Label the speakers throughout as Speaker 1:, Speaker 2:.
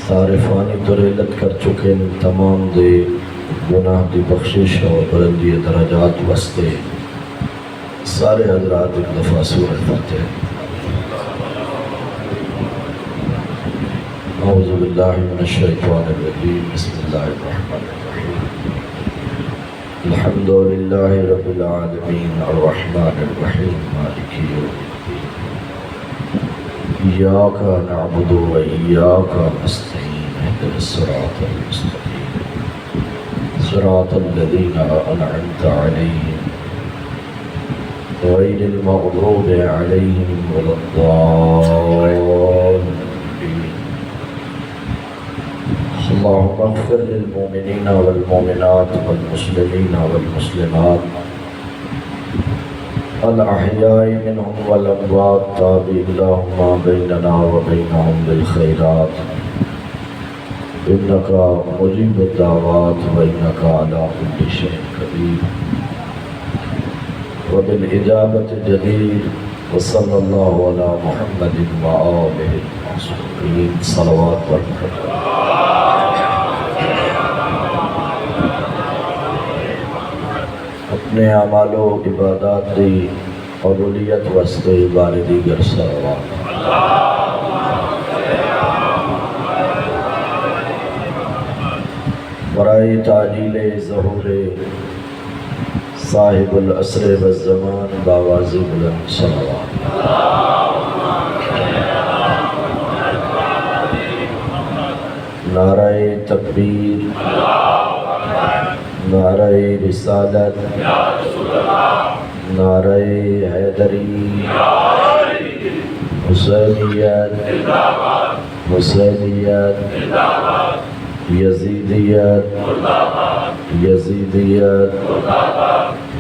Speaker 1: سارے فانی دریلت کر چکے ان تمام دے گناہ دی بخشش اور بلندی درجات واسطے سارے حضرات ایک دفعہ سورۃ فاتحہ۔ اعوذ باللہ من الشیطان الرجیم، بسم اللہ الرحمن الرحیم۔ الحمد للہ رب العالمین الرحمن الرحیم مالک یوم الدین، ایاک نعبد و ایاک نستعین، اہدنا الصراط المستقیم صراط الذین انعمت علیہم غیر المغضوب علیہم ولا الضالین۔ اللهم اغفر للمؤمنین والمؤمنات والمسلمین والمسلمات الأحياء منهم والأموات، تابع اللهم بيننا وبينهم بالخيرات إنك مجيب الدعوات وإنك على كل شيء قدير وبالإجابة جدير، وصلى الله على محمد وآله المعصومين صلوات والمحمد۔ اپنے اعمال و عبادات دی قبولیت واسطے بار دیگر صلوات۔ برائے تعجیل ظہور صاحب العصر والزمان باواز بلند صلوات۔ نعرہ تکبیر، نعرہ رسالت، نعرہ حیدری، حسینیت، حسینیت، یزیدیت، یزیدیت،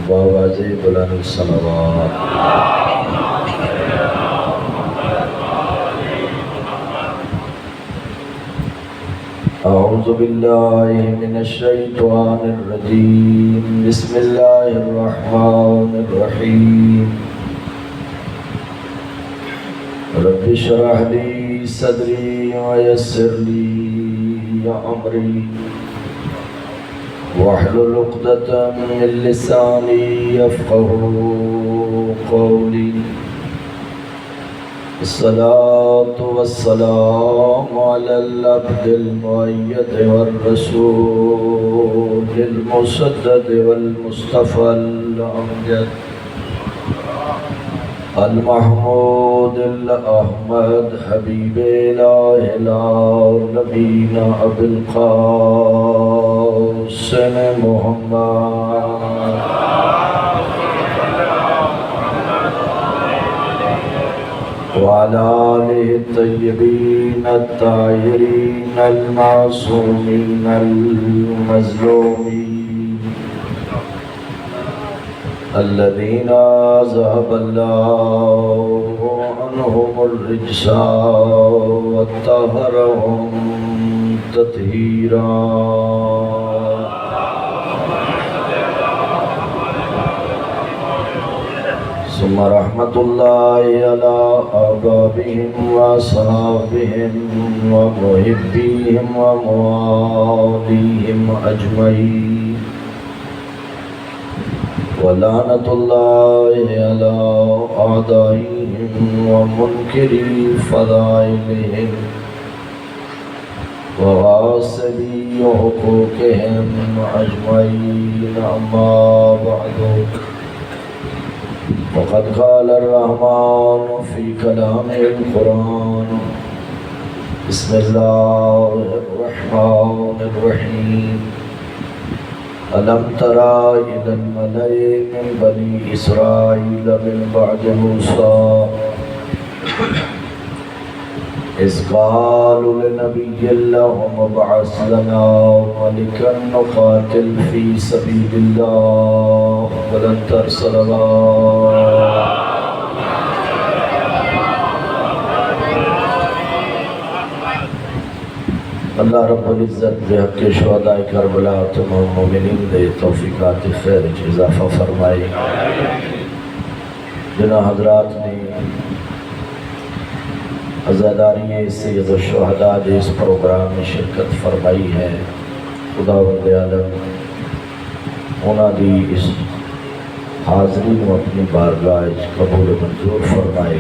Speaker 1: باواز بلند صلوات۔ اعوذ باللہ من الشیطان الرجیم، بسم اللہ الرحمن الرحیم۔ رب اشرح لی صدری ویسر لی امری واحلل عقدۃ من لسانی یفقهوا قولی۔ الصلاة والسلام على العبد المؤيد والرسول المسدد والمصطفى الأمجد المحمود الأحمد حبيب إله العالمين أبي القاسم محمد وعلى آله الطيبين الطاهرين المعصومين المظلومين الذين أذهب الله عنهم الرجس وطهرهم تطهيرا۔ ثم رحمة الله على آبائهم وأصحابهم ومحبيهم ومواليهم أجمعين، ولعنة الله على أعدائهم ومنكري فضائلهم وغاصبي حقوقهم أجمعين، أما بعد، وقد قال الرحمن في كلامه القرآن، بسم الله الرحمن الرحيم۔ ألم ترى إلى الملأ من بني إسرائيل من بعد موسى إذ قالوا لنبي لهم ابعث لنا ملكا نقاتل في سبيل الله ولن ترسل اللہ رب العزت بحق شہداء کربلا تمام مومنین دے توفیقات خیر اضافہ فرمائے۔ جنہاں حضرات نے عزاداری سید الشہداء دے اس پروگرام میں شرکت فرمائی ہے، خداوند عالم انہاں دی اس حاضری کو اپنی بارگاہ وچ قبول و منظور فرمائے۔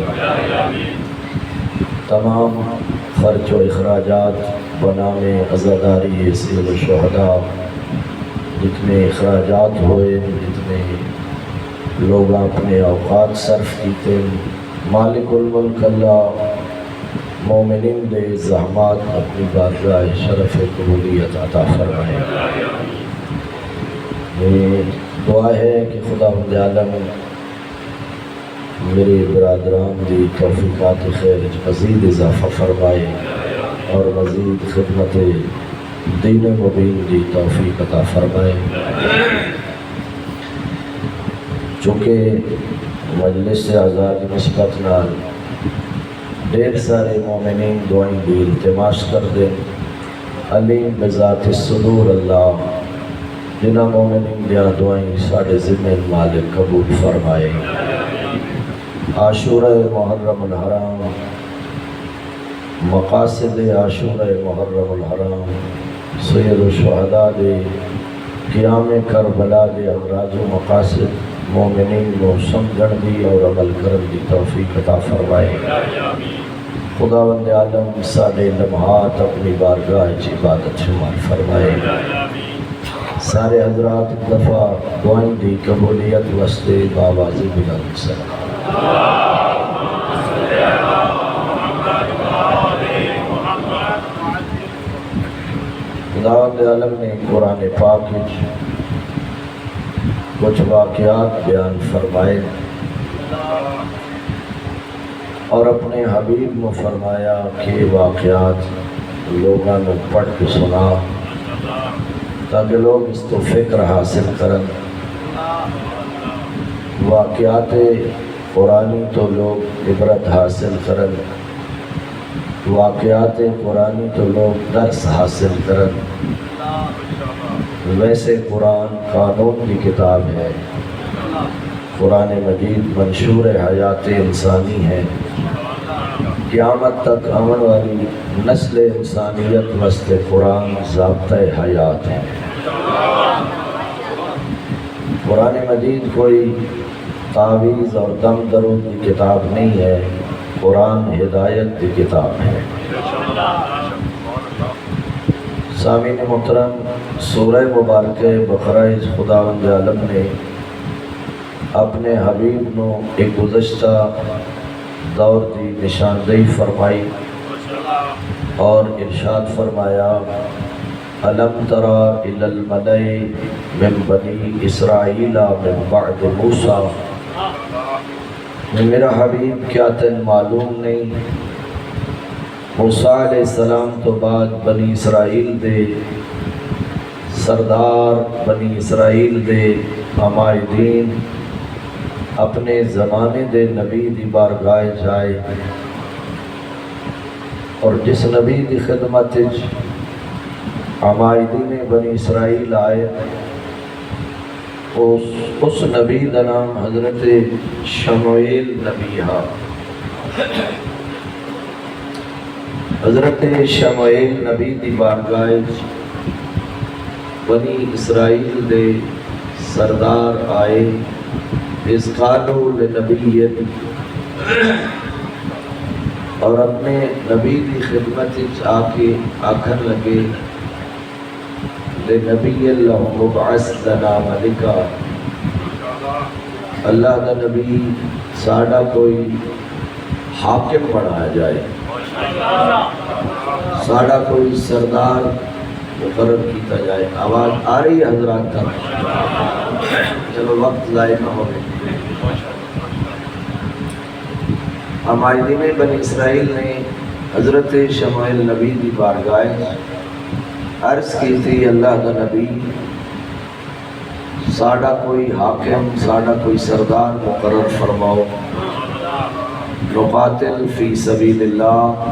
Speaker 1: تمام خرچ و اخراجات بنام عزاداری سید الشہداء، جتنے اخراجات ہوئے، جتنے لوگ اپنے اوقات صرف کیتے، مالک الملک اللہ مومنین دے زحمات اپنی بارگاہ شرف قبولیت عطا فرمائے۔ یہ دعا ہے کہ خداوند عالم میرے برادران دی توفیقات خیر مزید اضافہ فرمائے اور مزید خدمت دین مبین دی توفیق عطا فرمائے۔ چونکہ مجلس سے آزاد نسبت نال ڈھیر سارے مومنین دعائیں دی التماس کر دیں، علیم بذات الصدور اللہ جنہ مومنین دیا دعائیں ساڑھے ذمہ مالک قبول فرمائے۔ عاشورہ محرم الحرام، مقاصد عاشورہ محرم الحرام، سید الشہداء دے قیام کربلا دے امراض و مقاصد مومنین کو سمجھن دی اور عمل کرن دی توفیق عطا فرمائے۔ خداوند عالم سارے لمحات اپنی بارگاہ وچ عبادت شمار فرمائے۔ سارے حضرات ایک دفعہ دعائیں دی قبولیت واسطے باوازی بلند سلام۔ خداوند عالم نے قرآن پاک وچ کچھ واقعات بیان فرمائے اور اپنے حبیب کو فرمایا کہ واقعات لوگوں نے پڑھ کے سنا تاکہ لوگ اس تو فکر حاصل کرن۔ واقعات قرآنی تو لوگ عبرت حاصل کرن، واقعات قرآنی تو لوگ درس حاصل کرن۔ ویسے قرآن قانون کی کتاب ہے، قرآن مجید منشور حیات انسانی ہے، قیامت تک آمن والی نسل انسانیت واسطے قرآن ضابطۂ حیات ہے۔ قرآن مجید کوئی تعویذ اور دم درود کی کتاب نہیں ہے، قرآن ہدایت کی کتاب ہے۔ سامعین محترم، سورہ مبارکہ بقرہ خداوند عالم نے اپنے حبیب نو ایک گزشتہ دور دی نشاندہی فرمائی اور ارشاد فرمایا، الم تری الی الملأ من بنی اسرائیل من بعد موسیٰ، میرا حبیب کیا تن معلوم نہیں موسیٰ علیہ السلام تو بعد بنی اسرائیل دے سردار، بنی اسرائیل دے عمائدین اپنے زمانے دے نبی دی بارگاہ جائے اور جس نبی دی خدمت عمائدین بنی اسرائیل آئے اس نبی دا نام حضرت شموئیل نبی ہے۔ حضرت شموئیل نبی دی بارگاہ بنی اسرائیل دے سردار آئے، اذ قالوا لنبی، اور اپنے نبی دی خدمت آ کے آکھن لگے، لنبی اللہ مبعث لنا ملکا، اللہ دا نبی ساڑا کوئی حاکم بنایا جائے، ساڑا کوئی سردار مقرر کیتا جائے۔ آواز آ رہی ہے حضرات تک؟ چلو وقت ضائع نہ ہو۔ عمائدین بنی اسرائیل نے حضرت شموئیل نبی دی بارگاہ عرض کی تھی، اللہ کا نبی ساڑا کوئی حاکم، ساڑا کوئی سردار مقرر فرماؤ، نقاتل فی سبیل اللہ،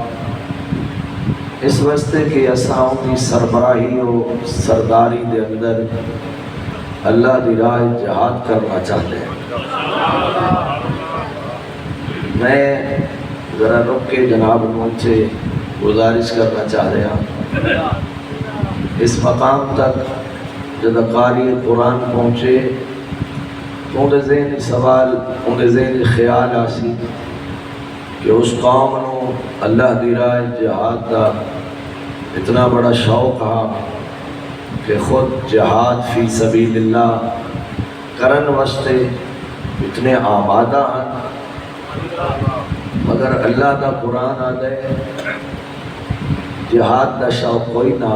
Speaker 1: اس واسطے کہ اساں کی سربراہی و سرداری دے اندر اللہ دی راہ جہاد کرنا چاہتے ہیں۔ میں ذرا رک کے جناب ان سے گزارش کرنا چاہ رہے ہیں اس مقام تک جب قاری قرآن پہنچے تو ان ذہن سوال ان ذہن خیال آسی کہ اس قوم نو اللہ دی راہ جہاد دا اتنا بڑا شوق ہا کہ خود جہاد فی سبیل اللہ کرن واسطے اتنے آمادہ ہیں، مگر اللہ دا قرآن آدھے جہاد دا شوق کوئی نہ،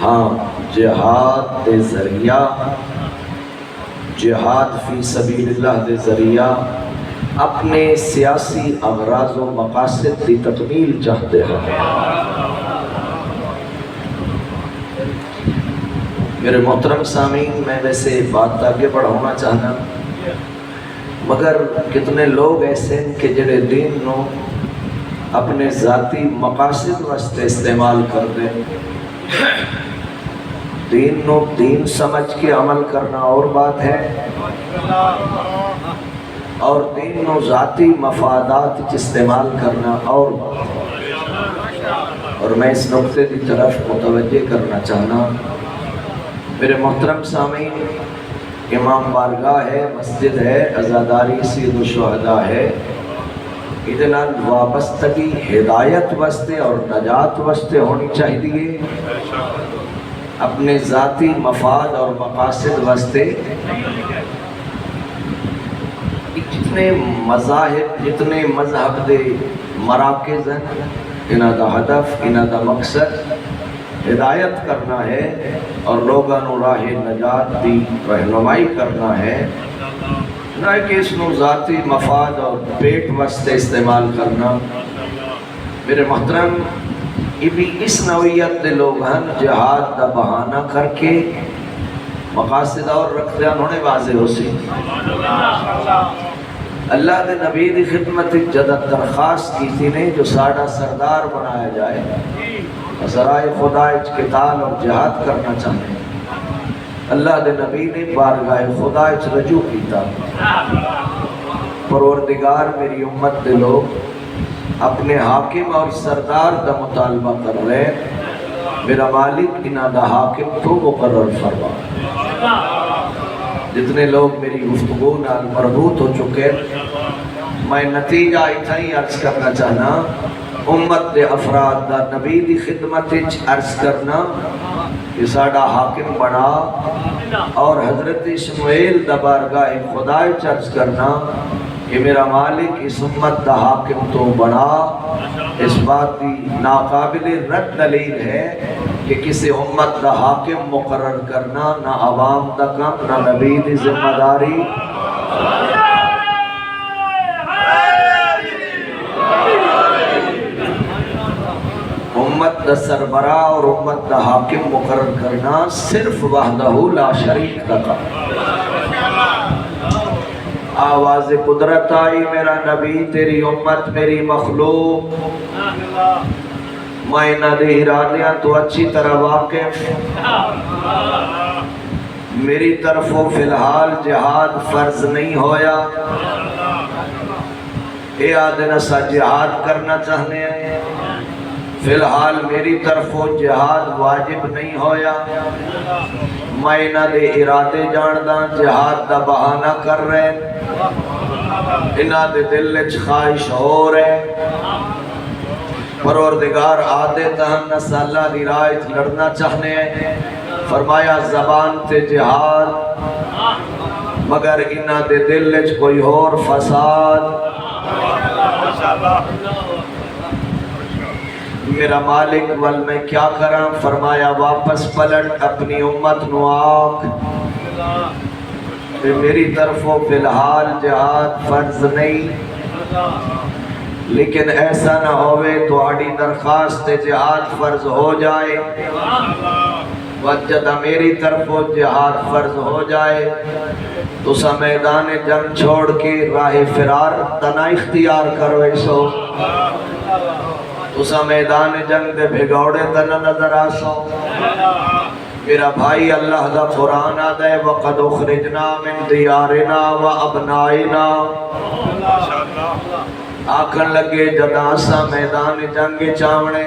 Speaker 1: ہاں جہاد دے ذریعہ، جہاد فی سبیل اللہ دے ذریعہ اپنے سیاسی اغراض و مقاصد کی تکمیل چاہتے ہیں۔ میرے محترم سامعین، میں ویسے بات آگے بڑھانا چاہنا، مگر کتنے لوگ ایسے ہیں کہ جڑے دین نو اپنے ذاتی مقاصد واسطے استعمال کر دیں۔ دین نو دین سمجھ کے عمل کرنا اور بات ہے، اور دین نو ذاتی مفادات استعمال کرنا اور بات ہے۔ اور میں اس نقطے کی طرف متوجہ کرنا چاہنا، میرے محترم سامعین، امام بارگاہ ہے، مسجد ہے، عزاداری سید الشہداء ہے، ادنا وابستگی ہدایت واسطے اور نجات واسطے ہونی چاہیے، اپنے ذاتی مفاد اور مقاصد واسطے۔ جتنے مذاہب، جتنے مذہب دے مراکز ہیں، انہاں دا ہدف، انہاں دا مقصد ہدایت کرنا ہے اور لوگاں نو راہ نجات دی رہنمائی کرنا ہے، نہ کہ اس نو ذاتی مفاد اور پیٹ واسطے استعمال کرنا۔ میرے محترم، یہ بھی اس نوعیت دے لوگ ہیں جہاد دا بہانہ کر کے مقاصد اور رکھتے ہیں، انہوں نے واضح ہو سی۔ اللہ دے نبی دی خدمت جدہ درخواست کی تھی نے جو ساڑھا سردار بنایا جائے، ذرائع خدا قتال اور جہاد کرنا چاہتے ہیں۔ اللہ دے نبی نے بارگاہ خدا رجوع کیتا، پروردگار میری امت دے لوگ اپنے حاکم اور سردار دا مطالبہ کر رہے، میرا مالک انہاں دا حاکم تو مقرر فرما۔ جتنے لوگ میری گفتگو نال مربوط ہو چکے، میں نتیجہ اتنا ہی عرض کرنا چاہنا، امت دے افراد دا نبی دی خدمت عرض کرنا کہ ساڑا حاکم بنا، اور حضرت شمویل دا بارگاہ خدا عرض کرنا کہ میرا مالک اس امت دا حاکم تو بنا۔ اس بات دی ناقابل رد دلیل ہے کہ کسی امت دا حاکم مقرر کرنا نہ عوام دا کم، نہ نبی دی ذمہ داری۔ امت دا سربراہ اور امت دا حاکم مقرر کرنا صرف وحدہ لا شریک کا کام۔ آواز قدرت آئی، میرا نبی تیری امت میری مخلوق، میں نہ دے ارادیاں تو اچھی طرح واقف، میری طرفوں فی الحال جہاد فرض نہیں ہویا، اے آدھنا سا جہاد کرنا چاہنے ہیں، فی الحال میری طرفوں جہاد واجب نہیں ہویا، میں نہ دے ارادے جانداں جہاد دا بہانہ کر رہے، انہاں دے دل وچ خواہش ہو رہے، پروردگار آدھے تہن نسالہ دی راہ لڑنا چاہنے ہیں، فرمایا زبان تے جہاد، مگر انہاں دے دل وچ کوئی اور فساد۔ میرا مالک ول میں کیا کروں، فرمایا واپس پلٹ اپنی امت نو آکھ کہ میری طرفوں فی الحال جہاد فرض نہیں، لیکن ایسا نہ ہوئے تو آڑی درخواست جہاد فرض ہو جائے، وجدہ میری طرفوں جہاد فرض ہو جائے تو سا میدان جنگ چھوڑ کے راہ فرار تنہ اختیار کروے سو، اسا میدان جنگ دے بھگوڑے تنہ نظر آسو۔ میرا بھائی اللہ دا قرآن آدھے وَقَدْ اُخْرِجْنَا مِن دِيَارِنَا وَأَبْنَائِنَا، آکھن لگے جدا اسا میدان جنگ چاونے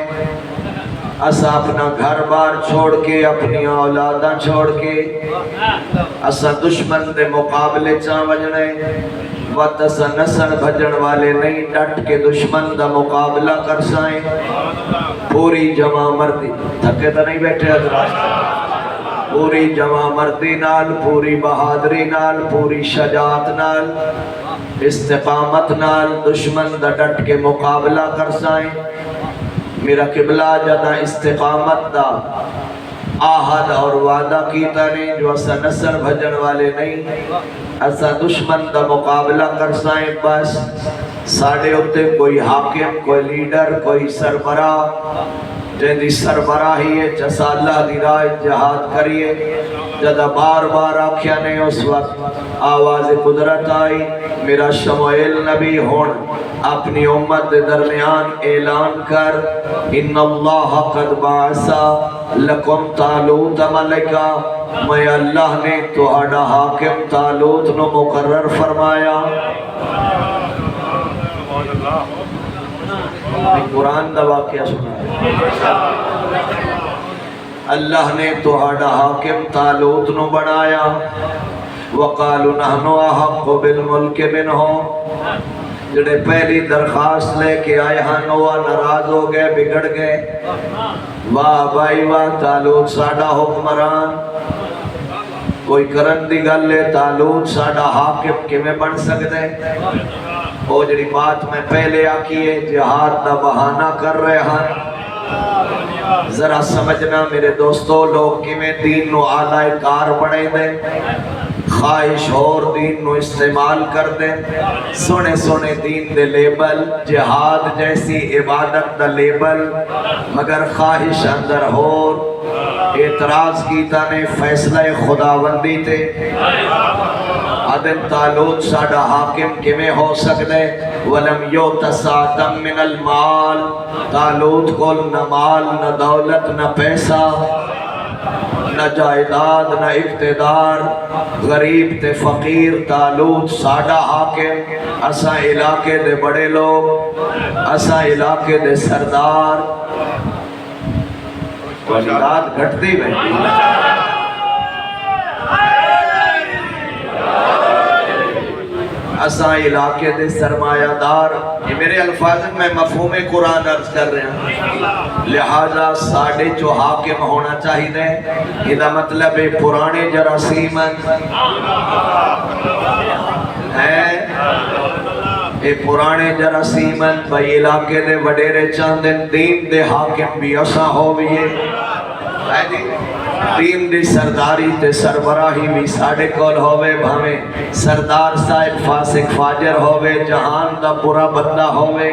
Speaker 1: اسا اپنا گھر بار چھوڑ کے اپنی اولاداں چھوڑ کے اسا دشمن دے مقابلے چاہ وجنے وقت اسا نسل بھجن والے نہیں ڈٹ کے دشمن دا مقابلہ کر سائیں پوری جمع مردی تھکے تو نہیں بیٹھے حضرات پوری جمع مردی نال پوری بہادری نال پوری شجاعت نال استقامت نال دشمن دا ڈٹ کے مقابلہ کر سائیں میرا قبلہ جدا استقامت دا آہد اور وعدہ کیتا نہیں جو اسا نصر بھجن والے نہیں اسا دشمن دا مقابلہ کر سائیں بس ساڑھے ہوتے کوئی حاکم کوئی لیڈر کوئی سربراہ جہاں سربراہی ہے جسا اللہ دی راہ جہاد کریے جدا بار بار آکھیا نہیں اس وقت آواز قدرت آئی میرا شمعیل نبی ہون اپنی امت دے درمیان اعلان کر ان اللہ قد بعثا لکم طالوت ملکا میں اللہ نے تہاڈا حاکم طالوت نو مقرر فرمایا قرآن دا واقعہ سنا اللہ نے تہاڈا حاکم طالوت نو بنایا وقالوا نحن احق بالملک منہ جڑے پہلی درخواست لے کے آئے ہن وہ ناراض ہو گئے بگڑ گئے واہ بھائی واہ طالوت ساڈا حکمران کوئی کرن دی گل ہے طالوت ساڈا حاکم کیویں بن سکدے وہ جڑی بات میں پہلے آکی ہے جہاد دا بہانہ کر رہے ہیں ذرا سمجھنا میرے دوستو لوگ کیویں دین نو اعلی کار بنے دے خواہش اور دین نو استعمال کر دیں سونے سونے دین دے لیبل جہاد جیسی عبادت دا لیبل مگر خواہش اندر اور اعتراض کیتا نے فیصلہ خداوندی تے آدم طالوت ساڈا حاکم کیویں ہو سکدے ولم یؤت ساعۃ من المال طالوت کول نہ مال نہ دولت نہ پیسہ نہ جائیداد نہ اقتدار غریب تے فقیر طالوت ساڈا حاکم اسا علاقے دے بڑے لوگ اسا علاقے دے سردار والدات گھٹتی بیٹھی اسا علاقے دے سرمایہ دار یہ میرے الفاظ میں مفہوم قرآن عرض کر رہے ہیں لہذا ساڑھے جو حاکم ہونا چاہیے یہ مطلب پرانے جراثیمن ہے اے پرانے جراثیمن بھائی علاقے دے وڈیرے چاندن دین دے حاکم بھی اسا ہو بھی دین دی سرداری تے سربراہی بھی ساڑھے کول ہوئے بھامے سردار صاحب فاسق فاجر ہوئے جہان دا برا بندہ ہوئے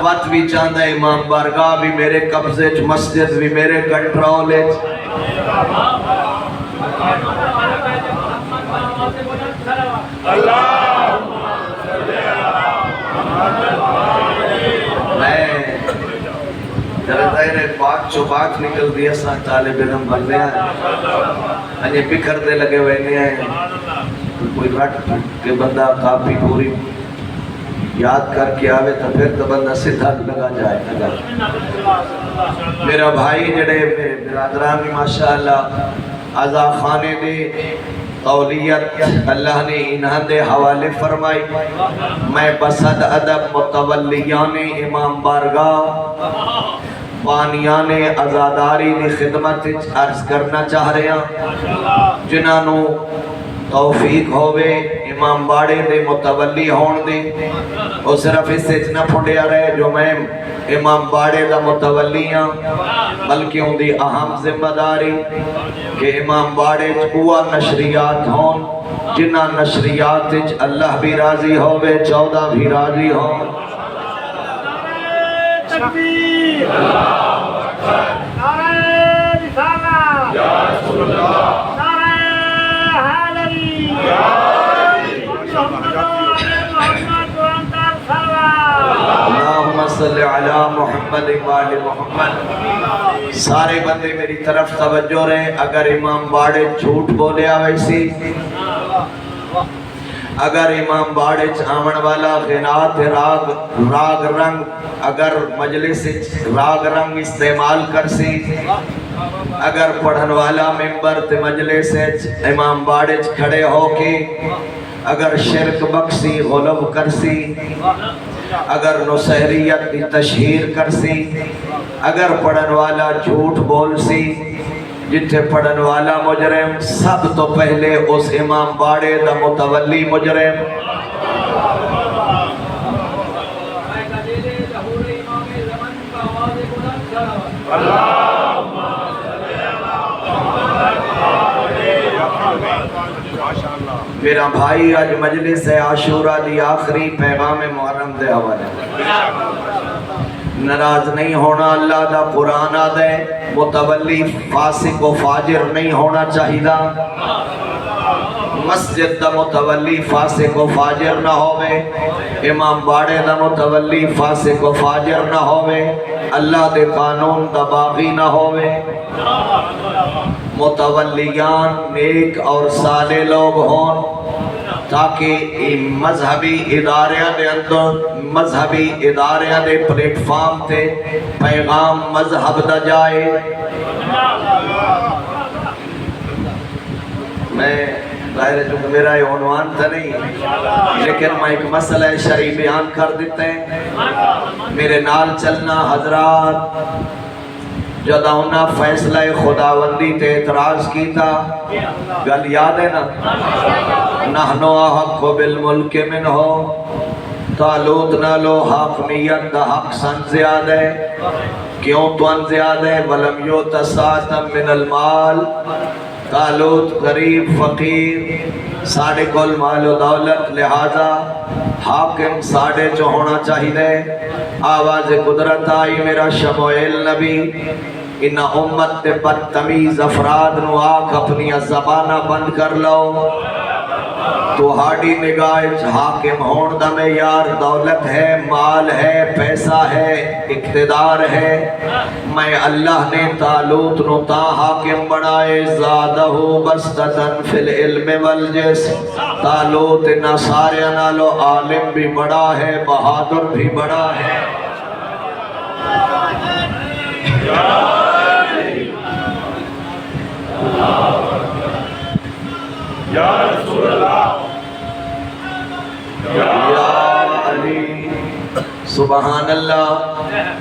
Speaker 1: وقت بھی چاندہ امام بارگاہ بھی میرے قبضے مسجد بھی میرے کنٹرولے بات چو بات نکل دیا سا طالب علم بن رہے ہیں انہیں بکھر دے لگے ہوئے نہیں ہیں کوئی رٹ کے بندہ کافی پوری یاد کر کے آوے تو پھر تو بندہ سدھا لگا جائے میرا بھائی جڑے برادرانی ماشاءاللہ عزا خانے دے تولیت اللہ نے انہاں دے حوالے فرمائی میں بسد ادب متولیان امام بارگاہ پانیان عزاداری دی خدمت عرض کرنا چاہ رہے ہیں جنہوں توفیق ہوئے امام باڑے دے متولی ہون دے اور صرف اس سے اتنا پھوڑیا رہے جو میں امام باڑے دا متولی ہاں بلکہ ان دی اہم ذمہ داری کہ امام باڑے چکوہ نشریات ہون جنہ نشریات اللہ بھی راضی ہوئے 14 بھی راضی ہون تکبیر نعرہ رسالہ یا رسول اللہ نعرہ حیدری اللہم صلی علی محمد وآل محمد سارے بندے میری طرف توجہ رہے اگر امام باڑے جھوٹ بولے آوے سی اگر امام باڑے آمن والا غنات راگ رنگ اگر مجلس راگ رنگ استعمال کرسی، اگر پڑھن والا ممبر تے مجلس امام باڑے کھڑے ہو کے اگر شرک بخشی غلب کرسی، اگر نصیریت کی تشہیر کرسی، اگر پڑھن والا جھوٹ بول سی، جتھے پڑھن والا مجرم سب تو پہلے اس امام باڑے دا متولی مجرم میرا بھائی آج مجلس عاشورہ دی آخری پیغام محرم دے حوالے ناراض نہیں ہونا، اللہ دا قرآن آدھے متولی فاسق و فاجر نہیں ہونا چاہیدا، مسجد دا متولی فاسق و فاجر نہ ہوئے، امام باڑے دا متولی فاسق و فاجر نہ ہوئے، اللہ دے قانون دا باغی نہ ہوئے، متولیان نیک اور صالح لوگ ہون تاکہ مذہبی اداریاں دے اندر مذہبی اداریاں دے پلیٹ فارم تے پیغام مذہب دا جائے۔ میں ظاہر ہے چونکہ میرا یہ عنوان تھا نہیں، لیکن میں ایک مسئلہ شرعی بیان کر دیتے ہیں۔ میرے نال چلنا حضرات، جدہ انہاں فیصلہ خداوندی تے اعتراض کی تھا، گل یاد ہے نا، نحنو احق بالملک من ہو، طالوت نالو حاکمیت دا حق سن زیادہ ہے، کیوں تو ان زیادہ ہے، ولم یوت ساعتا من المال، طالوت غریب فقیر ساڑھے کل مال و دولت، لہذا حاکم ساڑھے جو ہونا چاہیے۔ آواز قدرت آئی میرا شموئیل نبی، ان امت تے بدتمیز افراد نو آکھ اپنی زبانہ بند کر لو، تو ہاڑی نگاہ حاکم ہون دا معیار دولت ہے، مال ہے، پیسہ ہے، اقتدار ہے۔ میں اللہ نے طالوت نو تا حاکم بنائے، زادہ بسطتاً فی العلم والجسم، طالوت نہ سارے نالو عالم بھی بڑا ہے، بہادر بھی بڑا ہے۔ یا رسول اللہ، یا علی، سبحان اللہ۔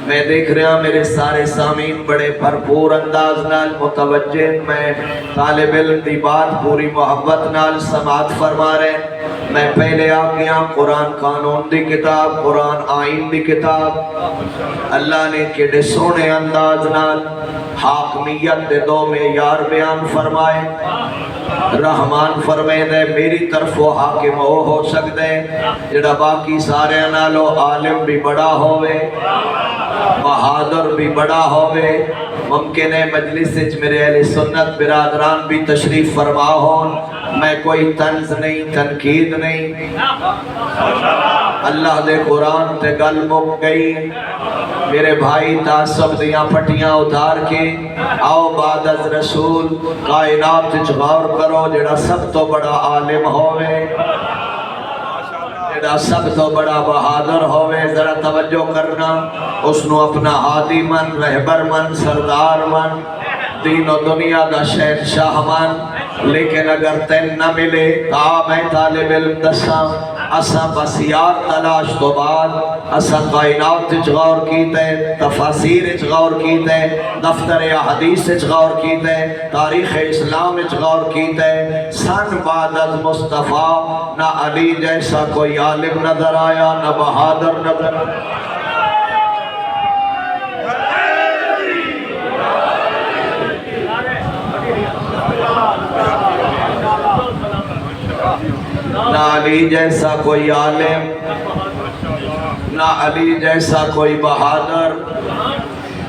Speaker 1: میں دیکھ رہا میرے سارے سامعین بڑے بھرپور انداز نال متوجہ، میں طالب علم دی بات پوری محبت نال سماعت فرما رہے۔ میں پہلے آپ کے یہاں قرآن قانون دی کتاب، قرآن آئین دی کتاب، اللہ نے کیڑے سونے انداز نال حاکمیت دے دو معیار بیان فرمائے۔ رحمان فرمائے دے میری طرف وہ حاکم ہو سکتے جڑا باقی سارے نالو عالم بھی بڑا ہوئے، بہادر بھی بڑا ہوئے۔ ممکن ہے مجلس سے میرے اہل سنت برادران بھی تشریف فرما ہون، میں کوئی طنز نہیں، تنقید نہیں، اللہ دے قرآن تے گل مک گئی۔ میرے بھائی تعصب دیاں پھٹیاں اتار کے آؤ بعد از رسول کائنات غور کرو، جڑا سب تو بڑا عالم ہوئے، جڑا سب تو بڑا بہادر ہوئے، ذرا توجہ کرنا، اس نو اپنا ہادی من، رہبر من، سردار من، دین و دنیا دا شہنشاہ من۔ لیکن اگر تین نہ ملے تا میں طالب علم دساں، اساں بس یار تلاش تو بعد اساں کائنات غور کیتے، تفاسیر غور کیتے، دفتر حدیث غور کیتے، تاریخ اسلام غور کیتے، سن بعد از مصطفیٰ نہ علی جیسا کوئی عالم نظر آیا، نہ بہادر نظر آیا، نہ علی جیسا کوئی عالم، نہ علی جیسا کوئی بہادر۔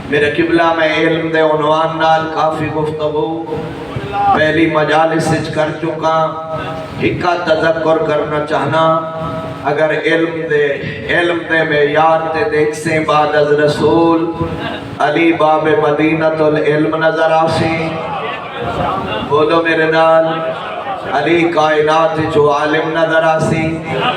Speaker 1: میرے قبلہ میں علم دے عنوان نال کافی گفتگو پہلی مجالس کر چکا، ہکا تذکر کرنا چاہنا۔ اگر علم دے معیار تے دیکھ سے بعد از رسول علی باب مدینۃ العلم نظر آسی، بولو میرے نال، علی کائنات جو عالم نظر آسی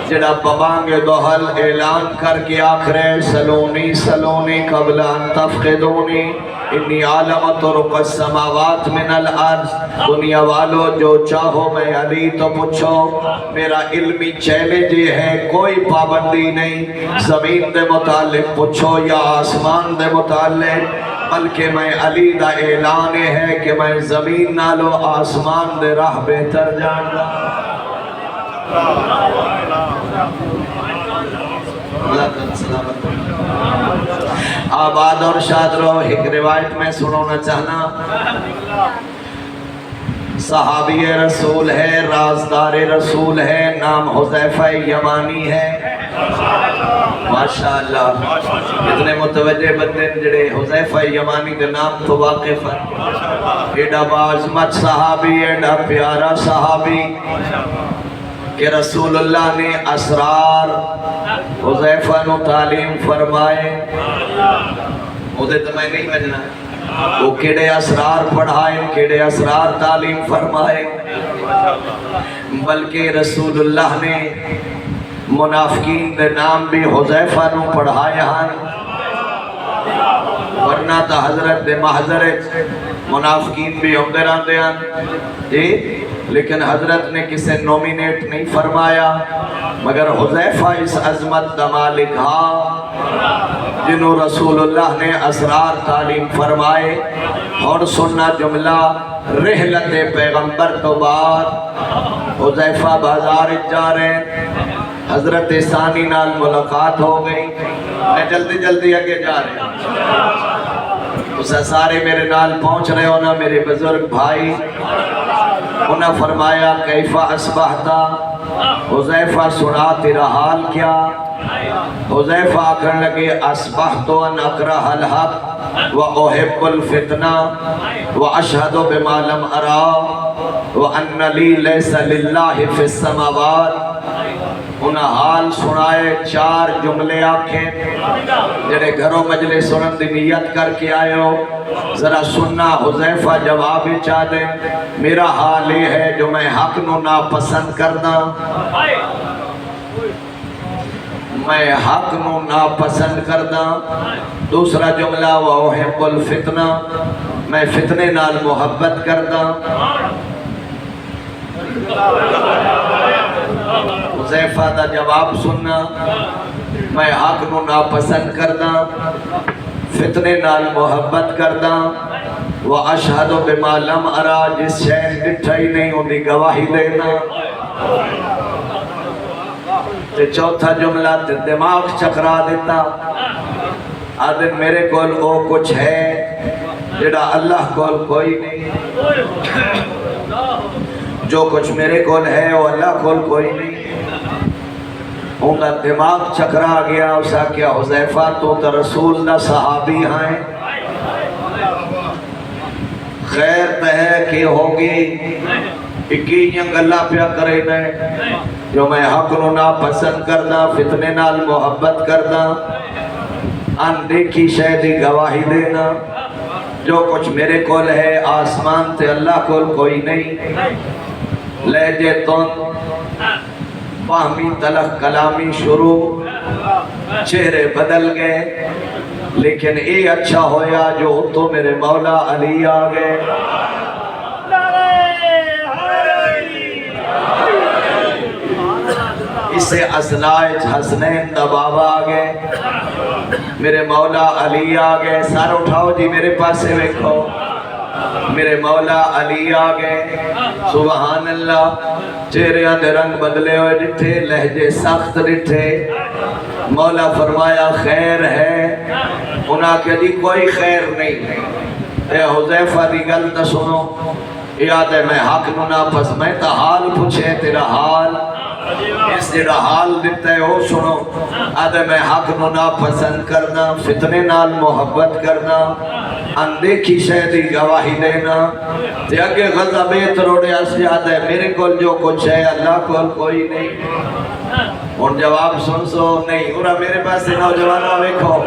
Speaker 1: جڑا ببانگ دوہل اعلان کر کے آخرے سلونی سلونی قبل ان تفقدونی انی عالم طرق السماوات من الارض دنیا والو جو چاہو میں علی تو پوچھو میرا علمی چیلنج یہ ہے کوئی پابندی نہیں زمین دے متعلق پوچھو یا آسمان دے متعلق بلکہ میں علی دا اعلان ہے کہ میں زمین نالو آسمان دے راہ بہتر جانگا اللہ تعالیٰ سلامت آباد اور شاد رہو ایک روایت میں سنونا چاہنا صحابی رسول ہے رازدار رسول ہے نام حذیفہ یمانی ہے ماشاءاللہ اتنے متوجہ بندے جڑے حذیفہ یمانی کے نام تو واقف ہیں ایڈا باعظمت صحابی ایڈا پیارا صحابی کہ رسول اللہ نے اسرار حذیفہ نو تعلیم فرمائے مجھے تو میں نہیں بجنا وہ کیڑے اسرار پڑھائے کیڑے اسرار تعلیم فرمائے بلکہ رسول اللہ نے منافقین دے نام بھی حذیفہ نو پڑھائے ہیں ورنہ تا حضرت دے محضرت منافقین بھی ہوندے رہندے ہیں جی لیکن حضرت نے کسے نومینیٹ نہیں فرمایا مگر حذیفہ اس عظمت دا مالک ہاں جنہوں رسول اللہ نے اسرار تعلیم فرمائے اور سننا جملہ رحلت پیغمبر تو بعد حذیفہ بازار جا رہے حضرت ثانی نال ملاقات ہو گئی میں جلدی جلدی آگے جا رہے اسے سارے میرے نال پہنچ رہے ہونا میرے بزرگ بھائی انہاں فرمایا کیفہ اسبحتا حذیفہ سنا تیرا حال کیا حذیفہ آکھن لگے اسبحتو ان اکرہ الحق و احب الفتنہ و اشہد بما لم ارا و ان لی لیس للہ فی السماوات انہاں حال سنائے چار جملے آکھیں جنہیں گھروں مجلس سنن دی نیت کر کے آئے ہو ذرا سننا حذیفہ جواب چاہ دیں میرا حال یہ ہے جو میں حق نو ناپسند کرنا میں حق نو ناپسند کرنا دوسرا جملہ وَأُحِبُّ الْفِتْنَةَ میں فتنے نال محبت کرنا حذیفہ دا جواب سننا میں حق نو ناپسند کرنا فتنے نال محبت کرنا وَأَشْهَدُ بِمَا لَمْ أَرَا جس شہر ڈٹھا ہی نہیں ان دی گواہی دینا تے چوتھا جملہ تے دماغ چکرا دیتا آدم میرے کول او کچھ ہے جڑا اللہ کول کوئی نہیں جو کچھ میرے کول ہے وہ اللہ کول کوئی نہیں ان کا دماغ چکرا گیا اسا کیا حذیفہ تو تا رسول دا صحابی ہیں خیر تہے کی ہوگی اکیئیاں گلہ پیا کرے نے جو میں حق نو ناپسند کرنا فتنے نال محبت کرنا ان دیکھی شہدی گواہی دینا جو کچھ میرے کول ہے آسمان تے اللہ کول کوئی نہیں لہجے تن فہمی تلخ کلامی شروع چہرے بدل گئے لیکن اے اچھا ہویا جو تو میرے مولا علی آگئے اسے اسلائے حسنین دا بابا آگئے میرے مولا علی آگئے سار اٹھاؤ جی میرے پاسے ویکھو میرے مولا علی آگئے سبحان اللہ چہریاں دے رنگ بدلے ہوئے ڈٹھے لہجے سخت ڈٹھے مولا فرمایا خیر ہے انہاں کہ جی کوئی خیر نہیں اے حذیفہ دی گل تا سنو یاد ہے میں حق نو ناپس میں تا حال پوچھے تیرا حال اس جڑا حال دیتا ہے وہ سنو آدھے میں حق نو ناپسند کرنا فتنے نال محبت کرنا اندیکھی شہدی گواہی دینا تے اگے غضبیت روڑے اسے آدھے میرے کول جو کچھ ہے اللہ کول کوئی نہیں ان جواب سن سو نہیں اور میرے پاس نوجوانوں ویکھو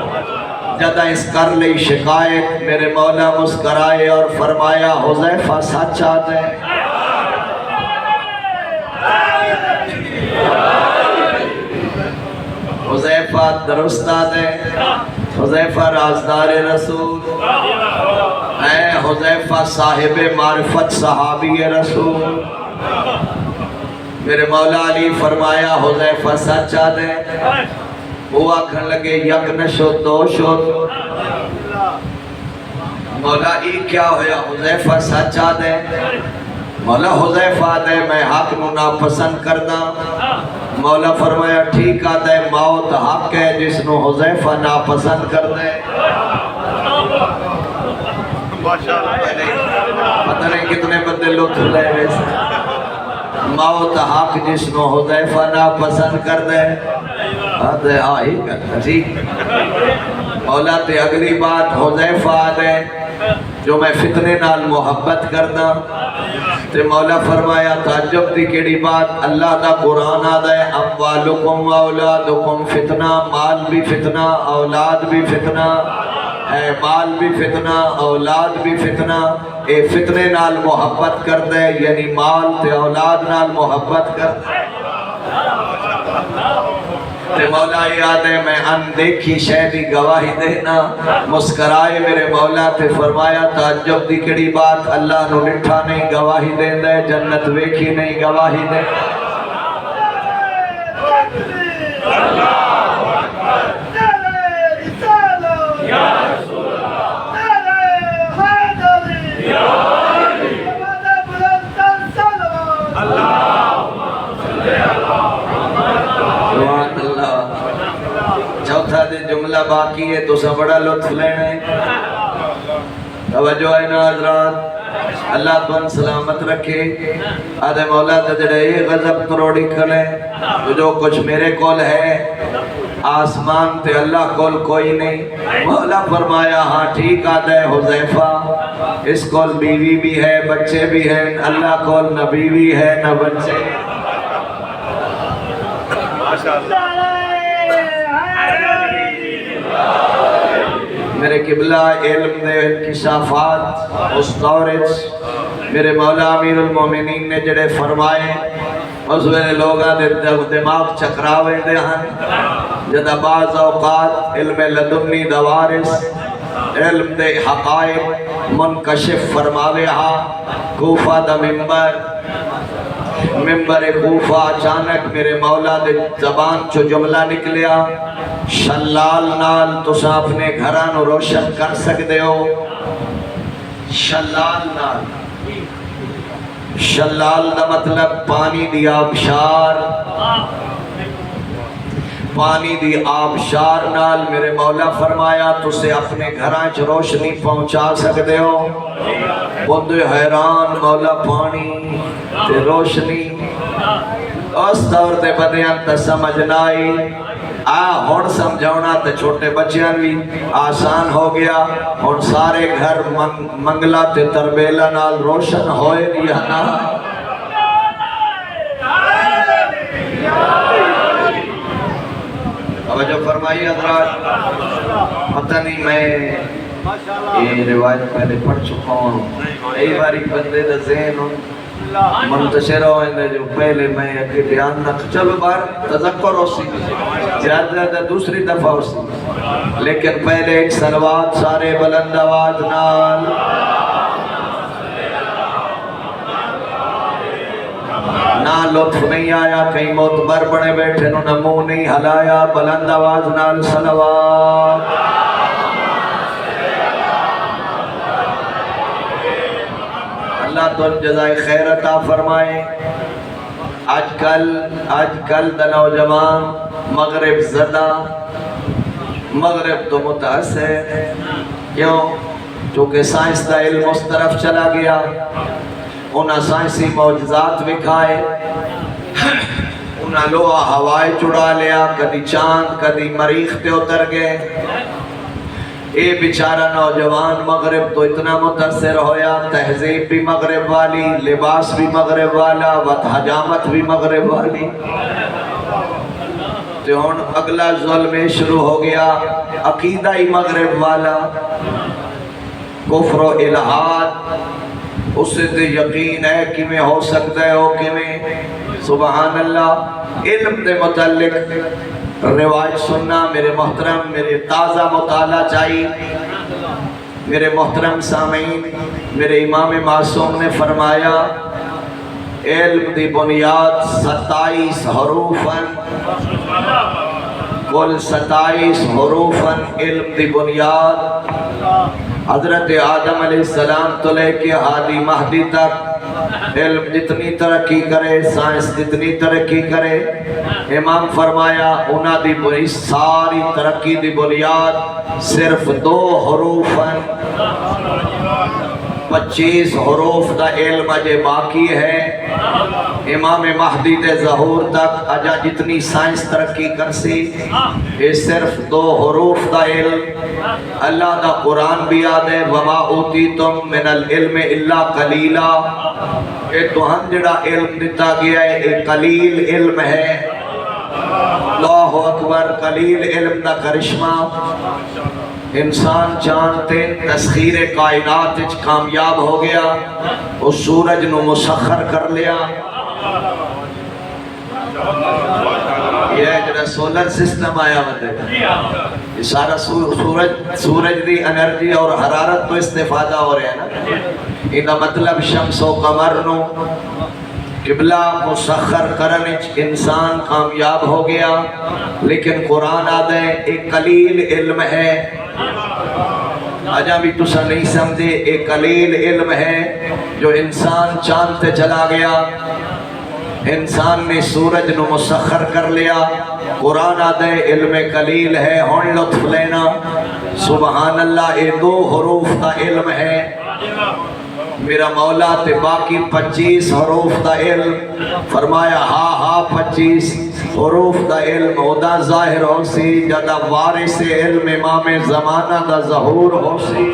Speaker 1: جدہ اس کر لی شکایت میرے مولا مسکرائے اور فرمایا حذیفہ سچ آتے حذیفہ درستہ دے، حذیفہ رازدار رسول، اے حذیفہ صاحب معرفت صحابی رسول۔ میرے مولا علی فرمایا حذیفہ سچا دے، وہ آکھن لگے یک نشو دو شو۔ مولا ای کیا ہویا؟ حذیفہ سچا دے، مولا حذیفہ دے میں حق نو ناپسند کردا۔ مولا فرمایا ٹھیک آدھے موت حق ہے جس نو حذیفہ ناپسند کر دے۔ پتہ نہیں کتنے بندے لطف لے ویسے، موت حق جس نو حذیفہ ناپسند کر دے، آدھے آئی کرتا ٹھیک۔ مولا تے اگلی بات حذیفہ آدھے جو میں فتنے نال محبت کردا، تے مولا فرمایا تعجب دی کیڑی بات، اللہ دا قرآن آدھا ہے اموالکم و اولادکم فتنہ، مال بھی فتنہ اولاد بھی فتنہ، اے مال بھی فتنہ اولاد بھی فتنہ۔ اے فتنے نال محبت کر دے یعنی مال تے اولاد نال محبت کر دے۔ تے مولا یاد ہے میں ان دیکھی شہدی گواہی دینا، مسکرائے میرے مولا تے فرمایا تعجب دی کڑی بات، اللہ نو لٹھا نہیں گواہی دین دے، جنت ویکھی نہیں گواہی دے۔ چوتھا دن جملہ باقی ہے تو سب بڑا لطف لینے۔ توجہ ہے نا حضرات، اللہ تن سلامت رکھے۔ آدھے مولا تجڑے یہ غضب تروڑی کھلے، تو جو کچھ میرے کول ہے آسمان تے اللہ کول کوئی نہیں۔ مولا فرمایا ہاں ٹھیک آدھے حذیفہ، اس کول بیوی بھی ہے بچے بھی ہیں، اللہ کول نہ بیوی ہے نہ بچے۔ میرے قبلہ علم دے انکشافات اس دورج میرے مولا امیر المومنین نے جڑے فرمائے، اس ویلے لوگاں دے دماغ چکراوے دے ہیں، جدہ بعض اوقات علم لدنی دوارس علم دے حقائق منکشف فرماوے ہاں۔ کوفہ دا ممبر کوفہ اچانک میرے مولا دے زبان چو جملہ نکلیا، شلال نال تسا اپنے گھرانو روشن کر سکتے ہو۔ شلال نال، شلال دا مطلب پانی دی آبشار، پانی دی آبشار نال میرے مولا فرمایا تسے اپنے گھران چ روشنی پہنچا سکتے ہو۔ بندے حیران، مولا پانی تے روشنی، اس طور تے بدیاں تا سمجھنا آئی۔ ہون سمجھونا تے چھوٹے بچیاں بھی آسان ہو گیا، ہون سارے گھر منگلہ تے تربیلہ نال روشن ہوئے لیا نا۔ توجہ فرمائی حضرات، پتہ نہیں میں یہ روایت پہلے پڑھ چکا ہوں، ای باری بندے دا ذہن منتشر ہوئے جو پہلے میں اگے بیان نہ، چلو بار تذکر ہو سی زیادہ دوسری دفعہ ہو سی، لیکن پہلے ایک صلوات سارے بلند آواز نال۔ نہ لطف نہیں آیا، کہیں معتبر بڑے بیٹھے نو نہ منہ نہیں ہلایا، بلند آواز نال صلوات۔ اللہ تو جزائے خیر عطا فرمائے۔ آج کل دا نوجوان مغرب زدہ، مغرب تو متاثر، کیوں؟ چونکہ سائنس دا علم اس طرف چلا گیا، انہاں سائنسی معجزات بکھائے، انہاں لوہا ہوائے چڑا لیا، کدی چاند کدی مریخ پہ اتر گئے۔ اے بیچارہ نوجوان مغرب تو اتنا متاثر ہویا، تہذیب بھی مغرب والی، لباس بھی مغرب والا، حجامت بھی مغرب والی۔ تو ہن اگلا ظلم شروع ہو گیا، عقیدہ ہی مغرب والا، کفر و الہاد، اس سے یقین ہے کہ میں ہو سکتا ہے ہو کہ میں، سبحان اللہ۔ علم دے متعلق روایت سننا میرے محترم، میرے تازہ مطالعہ چاہیے۔ میرے محترم سامعین، میرے امام معصوم نے فرمایا علم دی بنیاد 27 حروفاً، کل 27 حروفاً علم دی بنیاد حضرت آدم علیہ السلام تو لے کے ہادی مہدی تک علم جتنی ترقی کرے، سائنس جتنی ترقی کرے، امام فرمایا انہاں دی بڑی ساری ترقی دی بنیاد صرف 2 حروفاً 25 حروف دا علم اجے باقی ہے۔ امام مہدی دے ظہور تک اجا جتنی سائنس ترقی کرسی یہ صرف 2 حروف دا علم۔ اللہ دا قرآن بھی آدھے وَمَا أُوتِيتُم مِّنَ الْعِلْمِ إِلَّا قَلِيلًا، یہ تو ہم جڑا علم دیتا گیا ہے یہ قلیل علم ہے۔ اللہ اکبر، قلیل علم دا کرشمہ۔ انسان چاندتے تسخیر کائنات وچ کامیاب ہو گیا، اس سورج نو مسخر کر لیا۔ یہ جڑا سولر سسٹم آیا ہوتا یہ سارا سورج دی انرجی اور حرارت تو استفادہ ہو رہا ہے نا، انہا مطلب شمس و قمر نو قبلہ مسخر کرنے انسان کامیاب ہو گیا۔ لیکن قرآن آدھے ایک قلیل علم ہے، آجا بھی تسا نہیں سمجھے، ایک قلیل علم ہے جو انسان چاند تے چلا گیا، انسان نے سورج نو مسخر کر لیا۔ قرآن آدھے علم قلیل ہے، ہون لطف لینا سبحان اللہ، یہ 2 حروف کا علم ہے۔ میرا مولا تے باقی 25 حروف دا علم، فرمایا ہاں 25 حروف دا علم ادا ظاہر ہو سی جدا وارث علم امام زمانہ دا ظہور ہو سی۔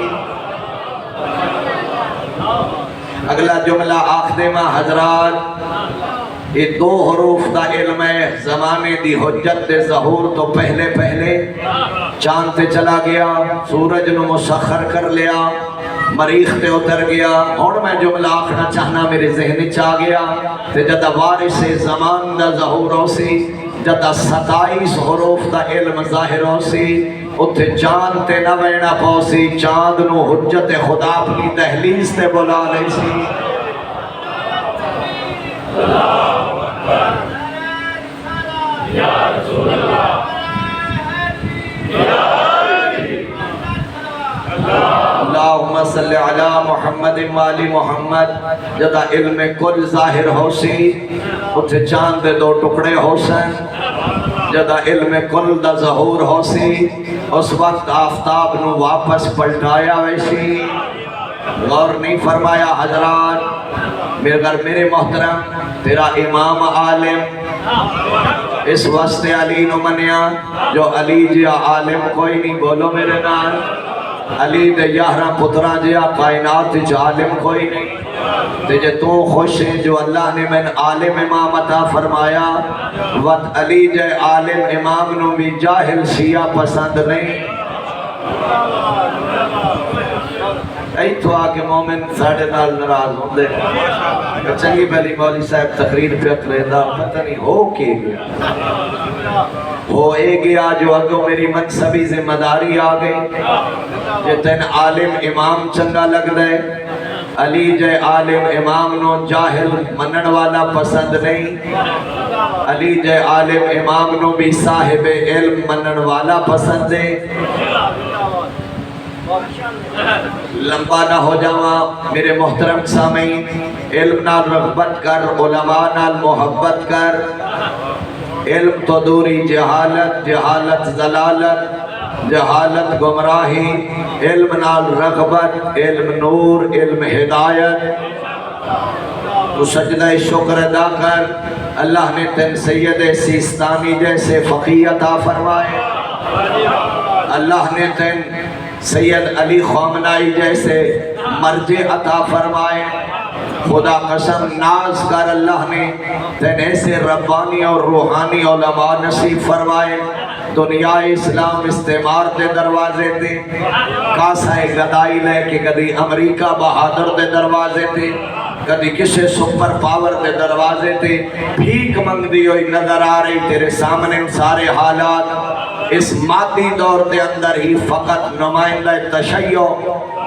Speaker 1: اگلا جملہ آخدے ماں حضرات، یہ 2 حروف دا علم ہے، زمانے دی حجت دے ظہور تو پہلے چاند تے چلا گیا، سورج نو مسخر کر لیا، مریخ تے اتر گیا۔ اور میں جملہ آخنا چاہنا میرے ذہن چاہ گیا تے جدہ وارث زمان دا ظہور ہو سی، جدہ 27 حروف دا علم ظاہر ہو سی، اتھے چاند تے نہ وینا پاؤ سی، چاند نو حجت خدا اپنی دہلیز تے بلا لے سی۔ یا رسول اللہ، اللہم صلی علی محمد والی محمد، جدہ علم کل ظاہر ہو سی، اتھے چاند دے 2 ٹکڑے ہو سن، جدہ علم کل دا ظہور ہو سی، اس وقت آفتاب نو واپس پلٹایا ویسی۔ غور نہیں فرمایا حضرات، میرے محترم تیرا امام عالم اس واسطے علی نو منیا جو علی جیا عالم کوئی نہیں، بولو میرے نال، علی دے 11 پتران جیا کائنات وچ عالم کوئی نہیں۔ تے جے تو خوش ہے جو اللہ نے من عالم امام عطا فرمایا، وقت علی جے عالم امام نو بھی جاہل شیعہ پسند نہیں۔ ایتھو آکے مومن ساڑھے نال نراز ہوں دے، چنگی پہلی مولی صاحب تقریر پہ اکرے دا، پتہ نہیں ہو کے گیا، ہو اے گیا جو اگو میری منصبی ذمہ داری آگئی، جتن عالم امام چنگا لگ دے، علی جے عالم امام نو جاہل منن والا پسند نہیں، علی جے عالم امام نو بھی صاحب علم منن والا پسند ہے۔ لمبا نہ ہو جاواں میرے محترم سامعین، علم نال رغبت کر، علماء نال محبت کر، علم تو دوری جہالت، جہالت ضلالت، جہالت گمراہی، علم نال رغبت، علم نور، علم ہدایت۔ تو سجدہ شکر ادا کر، اللہ نے تن سید سیستانی جیسے فقیہ عطا فرمائے، اللہ نے تن سید علی خامنائی جیسے مرجع عطا فرمائے، خدا قسم ناز کر اللہ نے تن ایسے ربانی اور روحانی علماء نصیب فرمائے۔ دنیا اسلام استعمار دے دروازے تے، کاسہ گدائی لے کے کدی امریکہ بہادر دے دروازے تے، کدی کسے سپر پاور دے دروازے تے بھیک منگ دی ہوئی نظر آ رہی، تیرے سامنے سارے حالات اس مادی دور دے اندر ہی فقط نمائندہ تشیع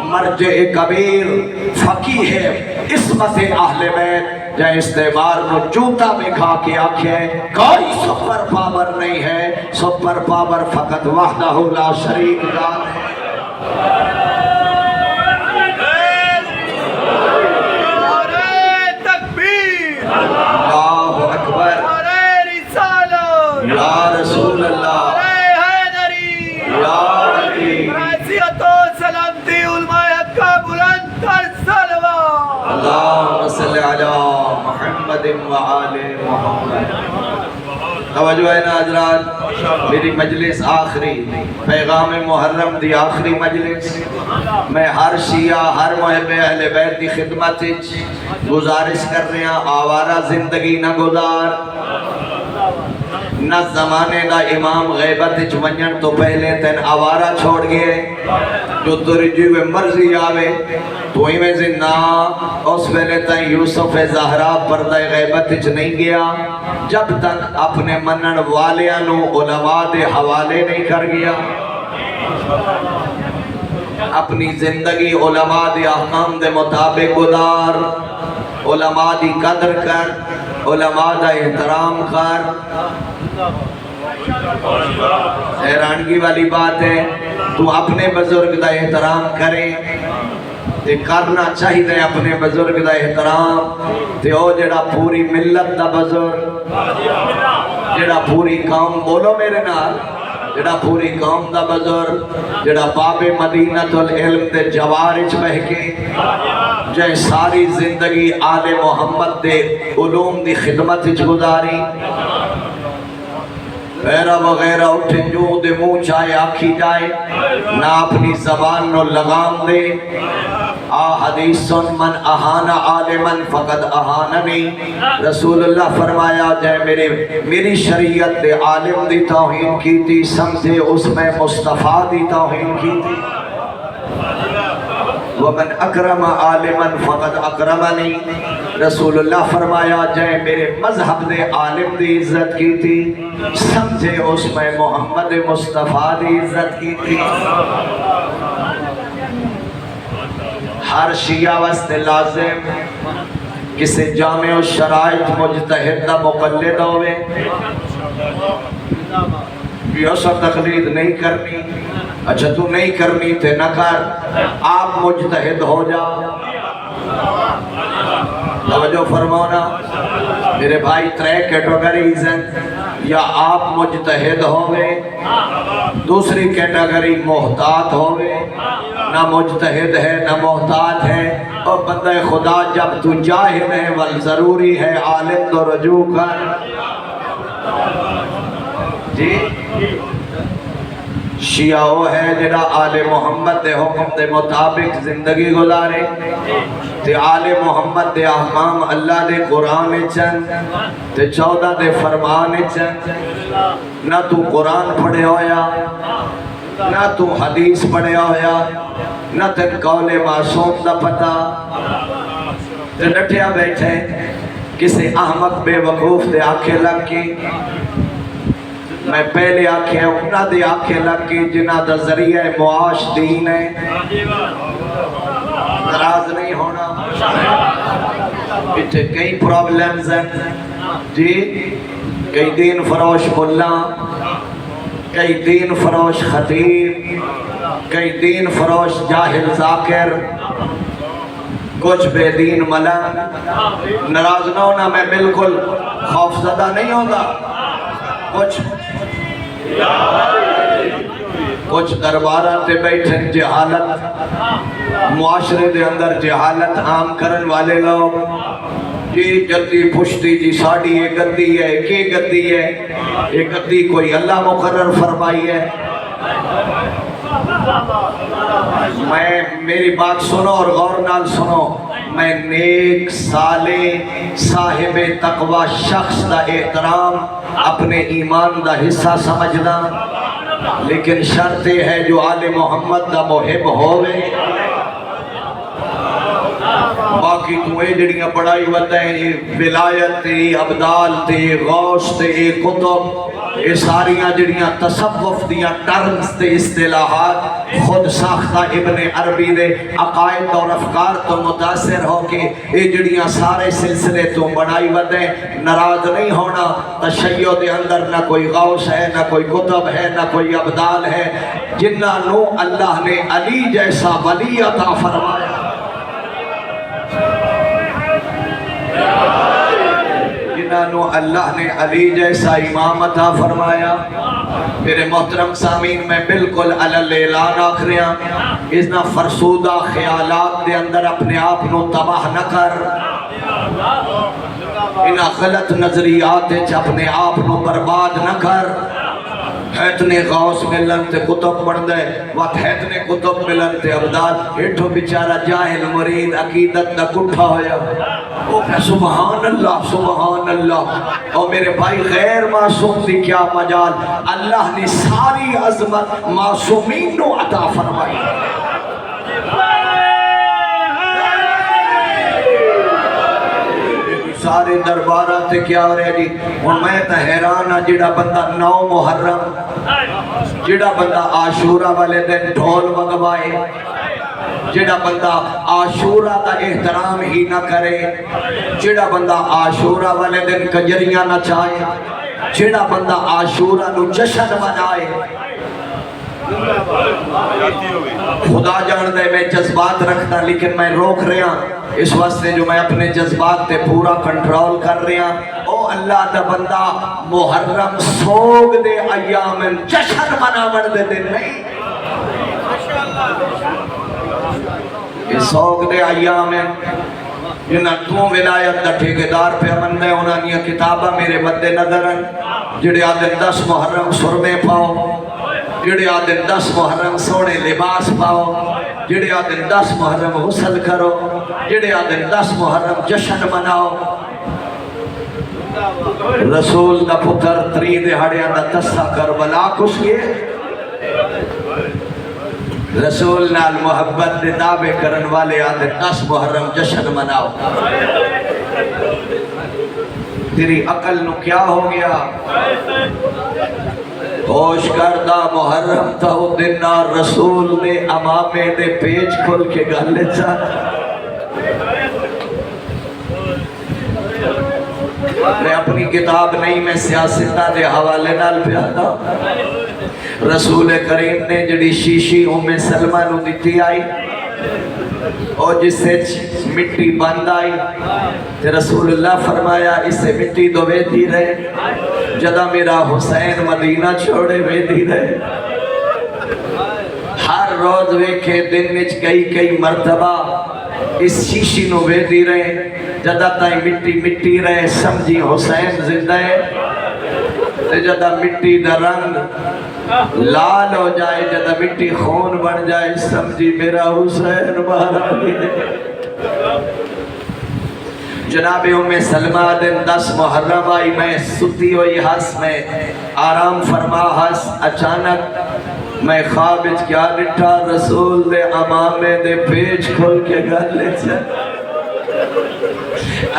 Speaker 1: مرجع کبیر فقیہ عصمت اہل بیت جائے استعمار نو چوتا میں کھا کے آنکھیں کوئی سپر پاور نہیں ہے، سپر پاور فقط وحدہ لا شریک ذات ہے۔ اللہ اکبر، یا رسول اللہ، یا علی، اللہم صلی علی محمد وآل محمد۔ توجہ ہے نا حضرات، میری مجلس آخری پیغام محرم دی آخری مجلس، میں ہر شیعہ ہر محب اہل بیت دی خدمت گزارش کر رہے ہیں، آوارہ زندگی نہ گزار، نہ زمانے دا امام غیبت ونجن تو پہلے تین آوارہ چھوڑ گئے، جو ترجیح مرضی آوے تو ہی میں زندہ اس ویلے تین یوسف زہرا پردہ غیبت نہیں گیا جب تک اپنے منن والیانو علماء دے حوالے نہیں کر گیا، اپنی زندگی علماء دے احکام دے مطابق گزار، علماء دی قدر کر، علماء دا احترام کر۔ حیرانگی والی بات ہے تو اپنے بزرگ دا احترام کرے تے کرنا چاہیے اپنے بزرگ دا احترام تے او جڑا پوری ملت دا بزرگ، جڑا پوری قوم، بولو میرے نال، جڑا پوری قوم دا بزرگ، جڑا باب مدینۃ العلم دے جوارج بہ کے جائے ساری زندگی آل محمد دے علوم دی خدمت گزاری، غیرہ وغیرہ اٹھے جو دے منہ چاہے آکھی جائے، نہ اپنی زبان نو لگام دے۔ حدیث من اہانا عالما فقد اہاننی، رسول اللہ فرمایا جائے میری شریعت دے عالم دی توہین کی تھی، سمجھے اس میں مصطفیٰ دی توہین کی تھی۔ ومن اکرم عالما فقد اکرمنی، رسول اللہ فرمایا جائے میرے مذہب دے عالم دی عزت کی تھی، سمجھے اس میں محمد مصطفیٰ دی عزت کی تھی۔ ہر شیعہ واسطے لازم کسی جامع و شرائط مجتہد دا مقلد ہوئے، ایسا تقلید نہیں کرنی، اچھا تو نہیں کرنی تے نہ کر، آپ مجتہد ہو جا۔ توجہ فرمانا میرے بھائی، ترے کیٹیگریز ہیں، یا آپ مجتہد ہوئے، دوسری کیٹیگری محتاط ہوئے، نہ مجتہد ہے نہ محتاط ہے، اور بندہ خدا جب تو جاہل ہے والضروری ہے عالم تو رجوع کر۔ جی شیعہ وہ ہے جڑا آل محمد دے حکم دے مطابق زندگی گزارے تے آل محمد دے احکام اللہ دے قرآن چند تے 14 دے فرمان چند، نہ تو قرآن پڑھے ہویا، نہ تو حدیث پڑھے ہویا، نہ تن قول معصوم دا پتہ، تے ڈٹھیا بیٹھے کسی احمق بے وقوف دے آنکھیں لگ کی، میں پہلے آنکھیں انہاں دے آنکھیں لگ کی جنہ دا ذریعہ معاش دین ہے، ناراض نہیں ہونا، اتنے کئی پرابلمز ہیں جی، کئی دین فروش ملا، کئی دین فروش خطیب، کئی دین فروش جاہل ذاکر، کچھ بے دین ملا۔ ناراض نہ ہونا، میں بالکل خوف زدہ نہیں ہوتا، کچھ دربارہ تے بیٹھے جہالت، معاشرے دے اندر جہالت عام کرن والے لوگ، جی گدی پشتی جی ساڑی یہ گدی ہے، کی گدی ہے، یہ گدی کوئی اللہ مقرر فرمائی ہے۔ میں میری بات سنو اور غور نال سنو، میں نیک صالح صاحب تقوی شخص دا احترام اپنے ایمان دا حصہ سمجھنا، لیکن شرط ہے جو آل محمد دا محب ہوئے،
Speaker 2: باقی تو اے جڑیاں پڑھائی ودائیں ولایت تے ابدال تے غوث تے کتب یہ ساریاں جڑیاں تصوف دیاں ٹرمز تے اصطلاحات خود ساختہ ابن عربی دے عقائد اور افکار تو متاثر ہو کے یہ جڑیاں سارے سلسلے تو بڑھائی ودیں ناراض نہیں ہونا تشیع دے اندر نہ کوئی غوث ہے نہ کوئی کتب ہے نہ کوئی ابدال ہے جنہ نو اللہ نے علی جیسا ولی عطا فرمایا جنہوں اللہ نے علی جیسا امام عطا فرمایا میرے محترم سامین میں بالکل اعلان آخریاں ازنا فرسودہ خیالات دے اندر اپنے آپ نو تباہ نہ کر انہا غلط نظریات اپنے آپ نو برباد نہ کر حیتنے غوث ملن تے کتب بڑھ دے وقت حیتنے کتب ملن تے عبدال ایٹھو بچارہ جاہل مرید عقیدت نہ کٹھا ہویا وہ کہ سبحان اللہ اور میرے بھائی غیر معصوم دی کیا مجال اللہ نے ساری عظمت معصومین نو عطا فرمائی سارے دربارات تے کیا ہو رہے جی اور میں تا حیران ہاں جڑا بندہ 9 محرم جڑا بندہ عاشورہ والے دن ڈھول وگوائے جڑا بندہ عاشورہ دا احترام ہی نہ کرے جڑا بندہ عاشورہ والے دن کجریاں نہ چاہے جڑا بندہ عاشورہ نو جشن منائے خدا جان دے میں جذبات رکھتا لیکن میں روک رہا اس واسطے جو میں اپنے جذبات تے پورا کنٹرول کر رہا او اللہ دا بندہ محرم سوگ دے ایام جشن مناون دے دن نہیں یہ سوگ دے ایام جنہ تو ولایت دا ٹھیکیدار پہ امن دے انہاں نیا کتابہ میرے مد نظر جڑے آدھن 10 محرم سرمے پاؤ جڑے آدھن 10 محرم سونے لباس پاؤ جڑے آدھن 10 محرم غسل کرو جڑے آدھن 10 محرم جشن مناؤ رسول دا پتر 3 دہاڑیاں دا تسا کربلا کچھ گئے رسول نال محبت دے دعوے کرن والے آدھن 10 محرم جشن مناؤ تیری عقل نو کیا ہو گیا ہوش کردہ محرم تھا وہ دن رسول نے امامے دے پیج کھل کے گالے چاہ میں اپنی کتاب نہیں میں سیاستہ دے حوالے نال پہ آتا رسول کریم نے جڑی شیشی ام سلمہ نو دیتی آئی اور جس سے مٹی بند آئی تو رسول اللہ فرمایا اسے مٹی دو ویدی رہے جدہ میرا حسین مدینہ چھوڑے ویدی رہے ہر روز ویکھے دن وچ کئی مرتبہ اس شیشی نو ویدی رہے جدہ تائیں مٹی رہے سمجھی حسین زندہ ہے جدہ مٹی دا رنگ لال ہو جائے جدہ مٹی خون بن جائے سمجھی میرا حسین مارا گئے جناب ام سلمہ دن 10 محرم آئی میں ستی ہوئی ہس میں آرام فرما ہس اچانک میں خوابج کیا لٹھا رسول دے امامے دے پیج کھول کے گالے چاہ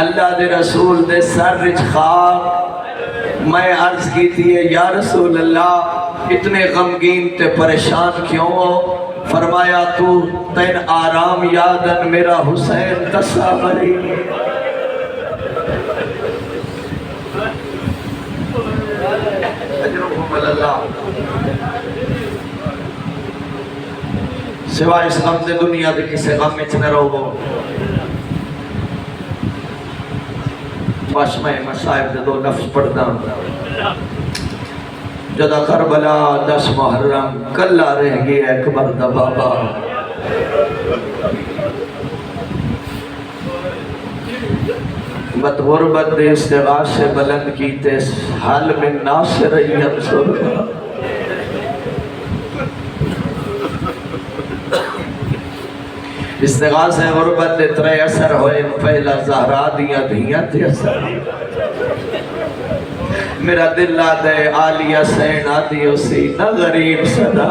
Speaker 2: اللہ دے رسول دے سر رچ خواب میں عرض کی تھی یا رسول اللہ اتنے غمگین تے پریشان کیوں ہو فرمایا تو تین آرام یادن میرا حسین تصاوری سوائے اس غم دے دنیا دے کسے غم اچھنے رہو بس میں مصائب دے 2 لفظ پڑھتا ہوں جدہ کربلا 10 محرم کلہ رہ گیا اکبر دا بابا بد غربت دے استغاث سے بلند کیتے حال میں ناصر ینصر استغاث غربت دے 3 اثر ہوئے پہلا زہرا دیا دھیاں تے اثر میرا دل آدھے عالیہ سین آدھی اسی نہ غریب صدا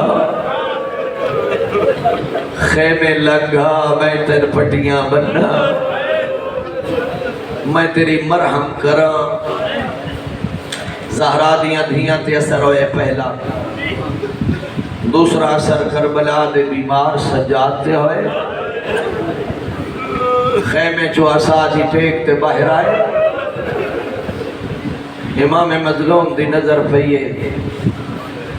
Speaker 2: خیمے لگا میں تیر پٹیاں بننا میں تیری مرہم کرا زہرا دیاں دھیاں تے اثر ہوئے پہلا دوسرا اثر کربلا دے بیمار سجاتے ہوئے خیمے چو اساجی ٹیک تے باہر آئے امام مظلوم دی نظر پئیے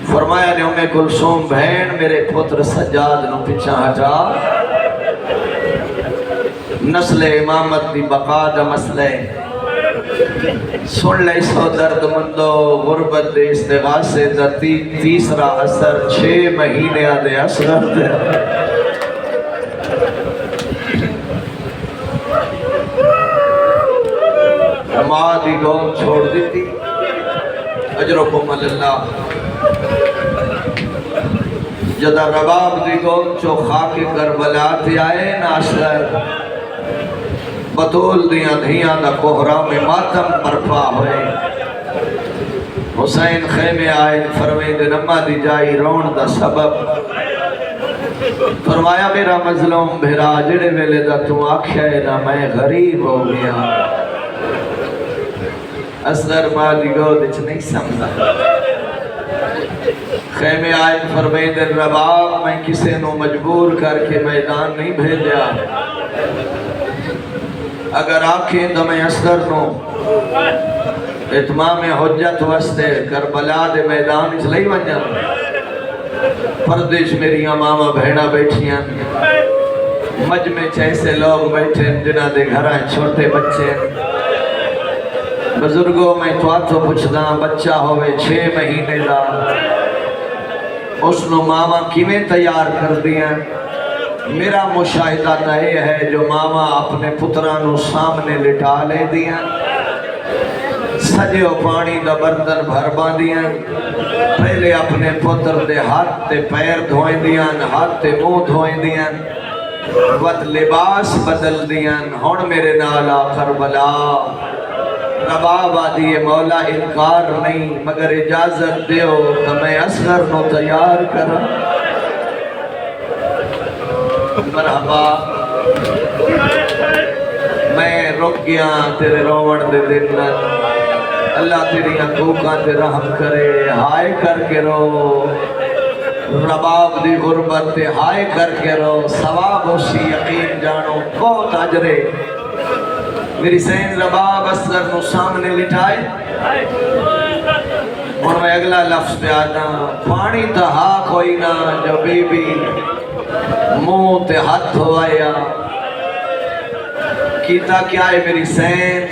Speaker 2: فرمایا نے ام کلثوم بہن میرے پتر سجاد نو پیچھا ہٹا نسل امامت دی بقا دا مسئلہ سن لے سو درد مندو غربت دے استغاثے دا تیسرا اثر 6 مہینے آدھے اثر دے ماں دی گود چھوڑ دیتی اجرکم اللہ جدہ رباب دی گود چو خاک کربلا تے آئے ناشر بطول دیاں دھیاں دا کوہرا میں ماتم برپا ہوئے حسین خیمے آئے فرمید نمہ دی جائی رون دا سبب فرمایا میرا مظلوم بھیرا جڑے ویلے دا تو آکھیا ہے نا میں غریب ہو گیا اصغر مالی گود اچھ نہیں سمجھا خیمے آئے فرمید رباب میں کسے نو مجبور کر کے میدان نہیں بھیجا اگر آنکھیں تو میں اصغر نو اتمام حجت وستے کربلا دے میدان اس لئی ونجا پردش میری ماما بہنا بیٹھیاں مجمع چیسے لوگ بیٹھے جنہ دے گھرائیں چھوٹے بچے بزرگوں میں تو پوچھدا بچہ ہوئے 6 مہینے دا اس نو ماما کیویں تیار کر دیا میرا مشاہدہ یہ ہے جو ماما اپنے پترانو سامنے لٹا لے دیا سجے و پانی دا برتن بھر باندیا پہلے اپنے پتر دے ہاتھ تے پیر دھوئیں دیا ہاتھ تے منہ دھوئیں دیا وقت لباس بدل دیا ہون میرے نالا کربلا رباب آدھی مولا انکار نہیں مگر اجازت دیو تو میں اصغر نو تیار کرا مرحبا میں رک گیا تیرے روڑ دے دن اللہ تیری حقوقاں تے رحم کرے ہائے کر کے رو رباب دی غربت تے ہائے کر کے رو ثواب اسی یقین جانو بہت اجرے میری سین رباب اصغر نو سامنے لٹائے اور میں اگلا لفظ پہ آنا پانی تہا کوئی نہ جو بی بی منہ تے ہاتھ ہوایا کیتا کیا ہے میری سین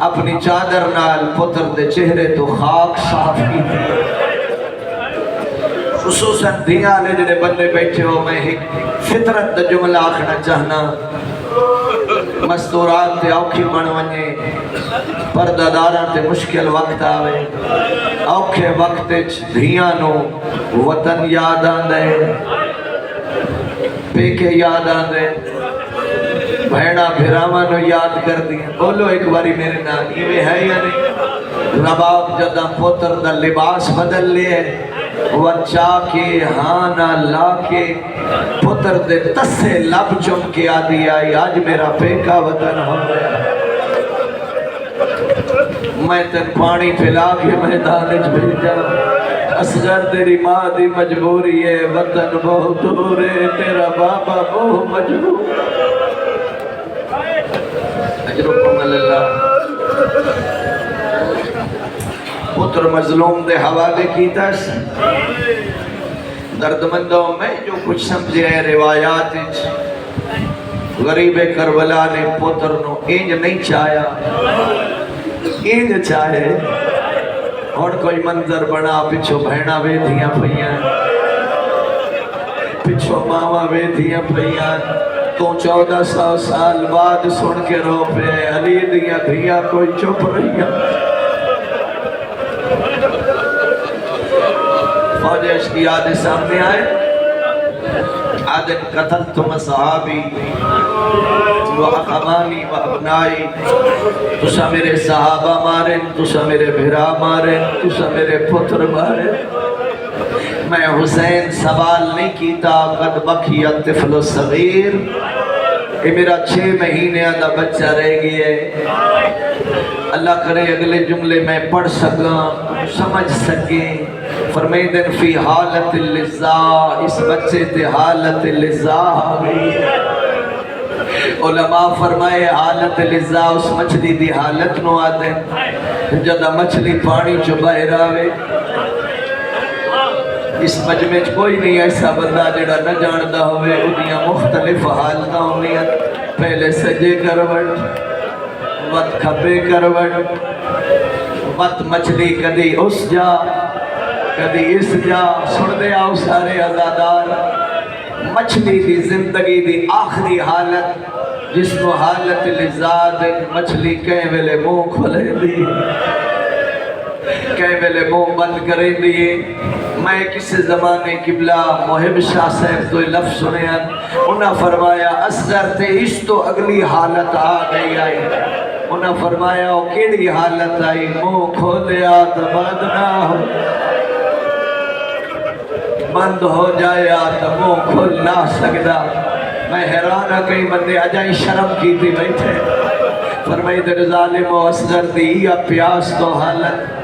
Speaker 2: اپنی چادر نال پتر دے چہرے تو خاک صاف کی تھی خصوصاً دیا لے جنہیں بندے بیٹھے ہو میں ایک فطرت دا جملہ آکھنا چاہنا مستورات تے اوکھی بنونے پردہ داراں تے مشکل وقت آوے اوکھے وقت دھیانو وطن یاد آندے پیکے یاد آندے بھیڑا بھیراوانو یاد کر دیا بولو ایک باری میرے نام یہ ہے یا نہیں رباب جدہ پتر دا لباس بدل لئے وچا کے ہانا لا کے پتر دے تسے لب چم کے آدھی آئی آج میرا پیکا وطن ہو گیا میں تن پانی پھیلا کے میدانج بھیجا اصغر تیری ماں دی مجبوری ہے وطن بہت دور ہے تیرا بابا بہت مجبور اجرکم اللہ پتر مظلوم دے حوالے کی تس دردمندوں میں جو کچھ سمجھے ہیں روایات غریب کربلا نے پتر نو اینج نہیں چاہیا اینج چاہے اور کوئی منظر بنا پچھو بہنا ویدھیاں پھئیاں پچھو ماما ویدھیاں پھئیاں تو 1400 سال بعد سن کے رو پہ علی دیاں دھیاں کوئی چپ رہیاں فوجش کی یاد سامنے آئے عادت قتل تم صحابی و اقمانی و ابنائی تسا میرے صحابہ مارن تسا میرے بھرا مارن تسا میرے پتر مارن میں حسین سوال نہیں کیتا قد بکی الطفل الصغیر، یہ میرا 6 مہینے دا بچہ رہ گیا ہے۔ اللہ کرے اگلے جملے میں پڑھ سکاں سمجھ سکیں۔ فرمیدن فی حالت اللذا، اس بچے تے حالت لذا آگئی۔ علماء فرمائے حالت لذا اس مچھلی دی حالت نو آدھے جدہ مچھلی پانی چو باہر آوے۔ اس مجمع کوئی نہیں ایسا بندہ جڑا نہ جاندہ ہوئے انہیاں مختلف حالتہ ہونیاں، پہلے سجے کروٹ، وقت کھپے کروٹ، وقت مچھلی کدی اس جا کدی اس جا۔ سن دے آؤ سارے عزادار، مچھلی دی زندگی دی آخری حالت جس کو حالت لذات مچھلی کہیں ویلے منہ کھلے دی، کہیں ویلے منہ بند کریں دیئے۔ میں کسی زمانے قبلہ محب شاہ صاحب تو لفظ سنے ہیں، انہاں فرمایا اصغر تے اس تو اگلی حالت آ گئی آئی۔ انہاں فرمایا وہ کیڑی حالت آئی؟ منہ کھولیا تو بند نہ ہو، بند ہو جایا تو منہ کھل نہ سکتا۔ میں حیران ہوں کئی بندے اجائی شرم کی تھی بیٹھے۔ فرمائی در ظالم و اصغر دی یا پیاس تو حالت،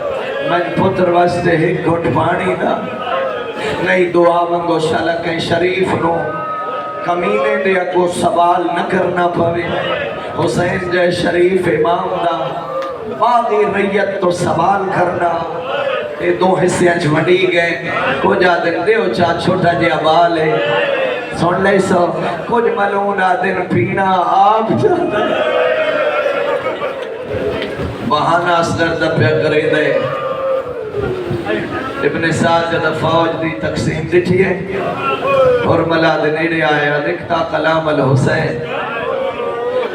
Speaker 2: میں پتر واسطے ایک گھٹ پانی دا نہیں دعا منگو شالا کہیں شریف نو کمینے دے کو سوال نہ کرنا پوے۔ حسین جے شریف امام دا باقی ریت تو سوال کرنا، یہ دو حصے اچھ وڈی گئے۔ کو جا دن دیو چاہ چھوٹا جے عبال ہے، سن لے سو کچھ ملون آدن پینا آپ جاتا ہے۔ بہانہ اصغر دا پیا کرے دے ابن سعد جدہ فوج دی تقسیم دٹھی ہے اور ملا دے نیڑے آیا لکھتا کلام الحسین،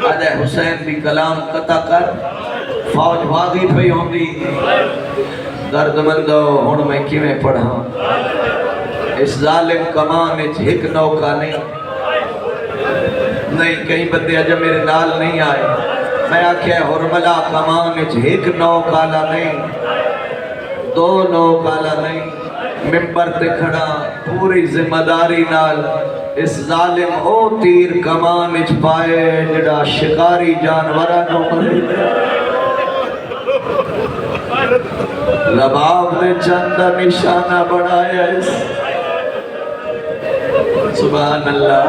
Speaker 2: آدھے حسین دی کلام قطع کر۔ فوج بھاگی پہی ہوں دی، درد مندو ہون میں کیویں پڑھا، اس ظالم کمان اچھ ہک نوکا نہیں کہیں بندے اجا میرے نال نہیں آئے۔ میں آکھے حرملہ کمان اچھ ہک نوکالا نہیں، دو نوکالا نہیں، ممبر تے کھڑا پوری ذمہ داری نال اس ظالم او تیر کمان اچ پائے جڑا شکاری جانورہ نو مرے۔ رباب دے چندہ نشانہ بڑھایا اس، سبحان اللہ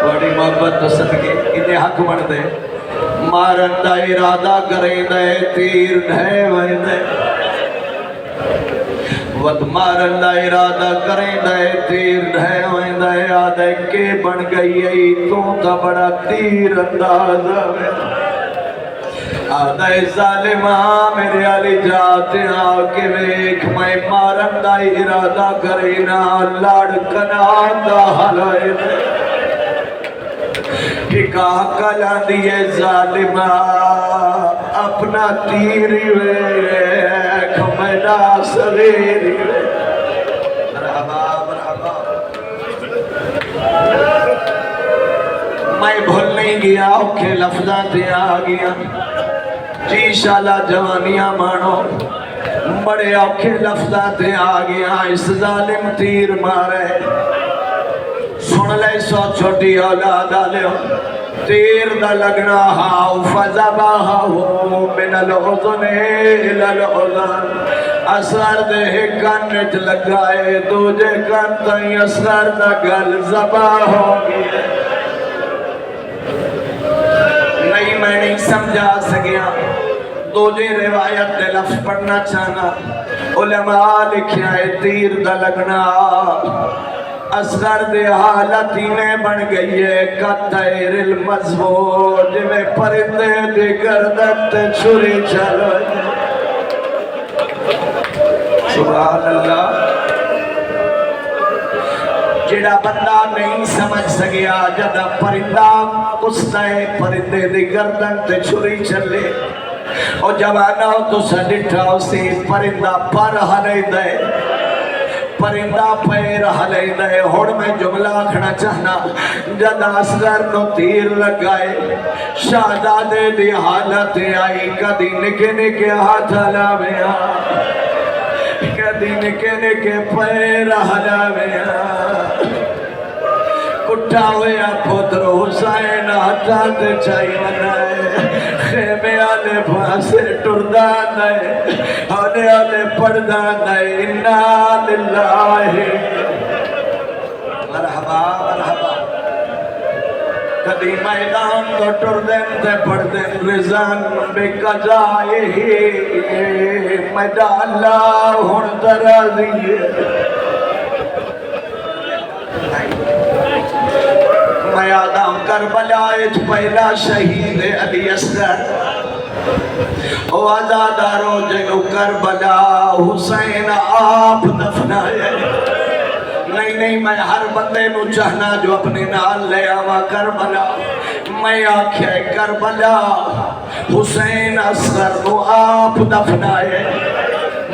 Speaker 2: بڑی محبت تو صدقے انہیں حق بڑھ دے۔ مارن دا ارادہ کریں دے تیر نھے وہیں دے، ود مارن دا ارادہ کریں دے تیر نھے وہیں دے۔ آدھے کے بن گئی ای تو تا بڑا تیر انداز ہے، آدھے ظالمہ میرے علی جاتے آکے ویکھ میں مارن دا ارادہ کریں نا لاڑ کنان دا حلائے دے۔ ٹھکا کلا دیئے ظالمہ اپنا تیری ویکھ میں نا صغیری ویکھ۔ مرحبا مرحبا، میں بھول نہیں گیا اوکے لفظات آگیا جی شالا جوانیاں مانو، بڑے اوکھے لفظات آگیا اس ظالم تیر مارے۔ سن لے سو چھوٹی اولاد آلیو، تیر دا لگنا ہاو فزباہو من العظن الى العظن، اثر دے کنچ لگائے دوجے کن تائیں اثر دا گل زباہ ہوگی۔ نہیں میں نہیں سمجھا سکیا، دوجے روایت دے لفظ پڑھنا چاہنا۔ علماء لکھیا ہے تیر دا لگنا اصغر دے حالتی میں بن گئی ہے کتیر المزبور، جویں پرندے دے گردن تے چھری چلو۔ سبحان اللہ، جڑا بندہ نہیں سمجھ سکیا جدہ پرندہ کستا ہے پرندے دی گردن تے چھری چلے، اور جوانہ تو سڈٹھا اسی پرندہ پر ہلے دے، پرندہ پیر ہلے دے۔ ہوڑ میں جملہ آکھنا چاہنا، جد اصغر نو تیر لگائے شہزادے دی حالت آئی، کدی نکے نکے ہاتھ لاویا، دی نکے نکے پیر ہلاویا کٹھا ہویا پتر حسین ہاتھات چاہی منائے خیمے آلے پاسے ٹردہ دائے آلے آلے پردہ دائے انا للہ مرحبا مرحبا کدی میدان تو ٹردن تے پڑدن رزان بے کجائے میدان اللہ ہون درازی میں آدم کربلا اچ پہلا شہید علی اصغر او آزادارو جنو کربلا حسین آپ دفنائے نہیں میں ہر بندے نو چاہنا جو اپنے نال لے آوا کربلا میں آکھیا کربلا حسین اصغر نو آپ دفنائے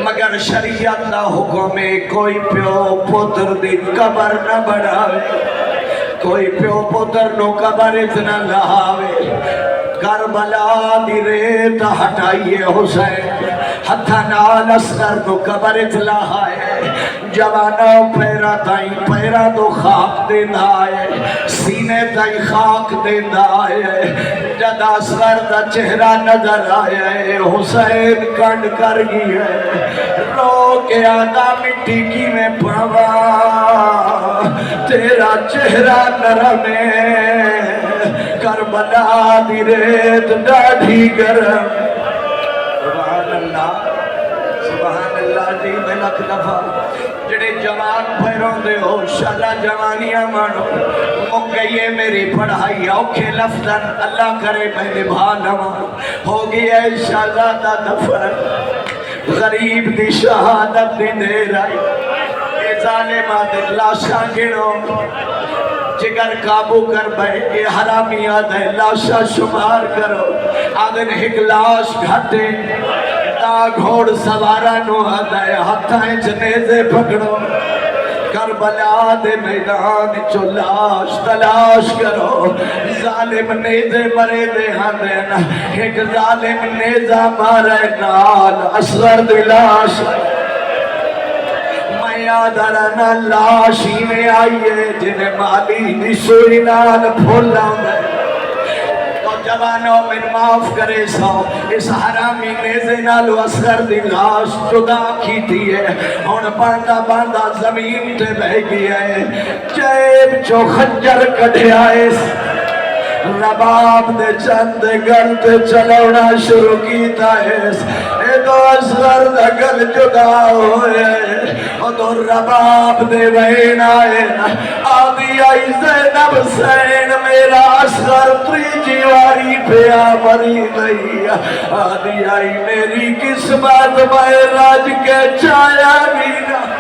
Speaker 2: مگر شریعت دا حکم کوئی پیو پتر دی قبر نہ بڑھاوے کوئی پیو پتر نو قبر اتنا لہاوے کربلا دی ریت ہٹائیے حسین ہتھا نال اصغر نو قبر اتلا ہے جوانا پیرا تائیں پیرا دو خاک دینا ہے سینے تائیں خاک دینا ہے جد اصغر دا چہرہ نظر آیا ہے حسین کنڈ کر گئی ہے رو کے آدھا مٹی کی میں پڑوا تیرا چہرہ نرم ہے کربلا دی ریت ڈاڑھی گرم سبحان اللہ جی میں لکھ دفعہ جڑے جوان پھیروں دے ہو شالا جوانیاں مانو مک گئی میری پڑھائی اوکھے لفتن اللہ کرے میں نبھا لما ہو گیا شالا دا دفن غریب دی شہادت دی دے رہی اے ظالمہ دے لاشاں گنو جگر قابو کر بھائی یہ حرامی آدھے لاشا شمار کرو آدھن ایک لاش گھٹے تا گھوڑ سوارا نو آدھے ہتھائیں جنیزے پکڑو کربلا دے میدان چو لاش تلاش کرو ظالم نیزے مرے دے ہندن ایک ظالم نیزہ مارے نال اصغر دی لاش درنا لاشی میں آئیے جنہیں مالی دی سوئی نال پھولا میں تو جوانوں میں معاف کرے سو اس حرامی نیزے نالو اصغر دی لاش جدا کی دیئے ان باندھا باندھا زمین تے بہ گیا ہے جیب چو خنجر کٹھے آئے رباب دے چند گلت چلونا شروع کیتا ہے اے دو اصغر دا گل جدا ہوئے او دو رباب دے بین آئے آدھی آئی زینب سین میرا اصغر تری جیواری پیا مری نہیں آدھی آئی میری قسمت میں راج کے چایا بھی نہ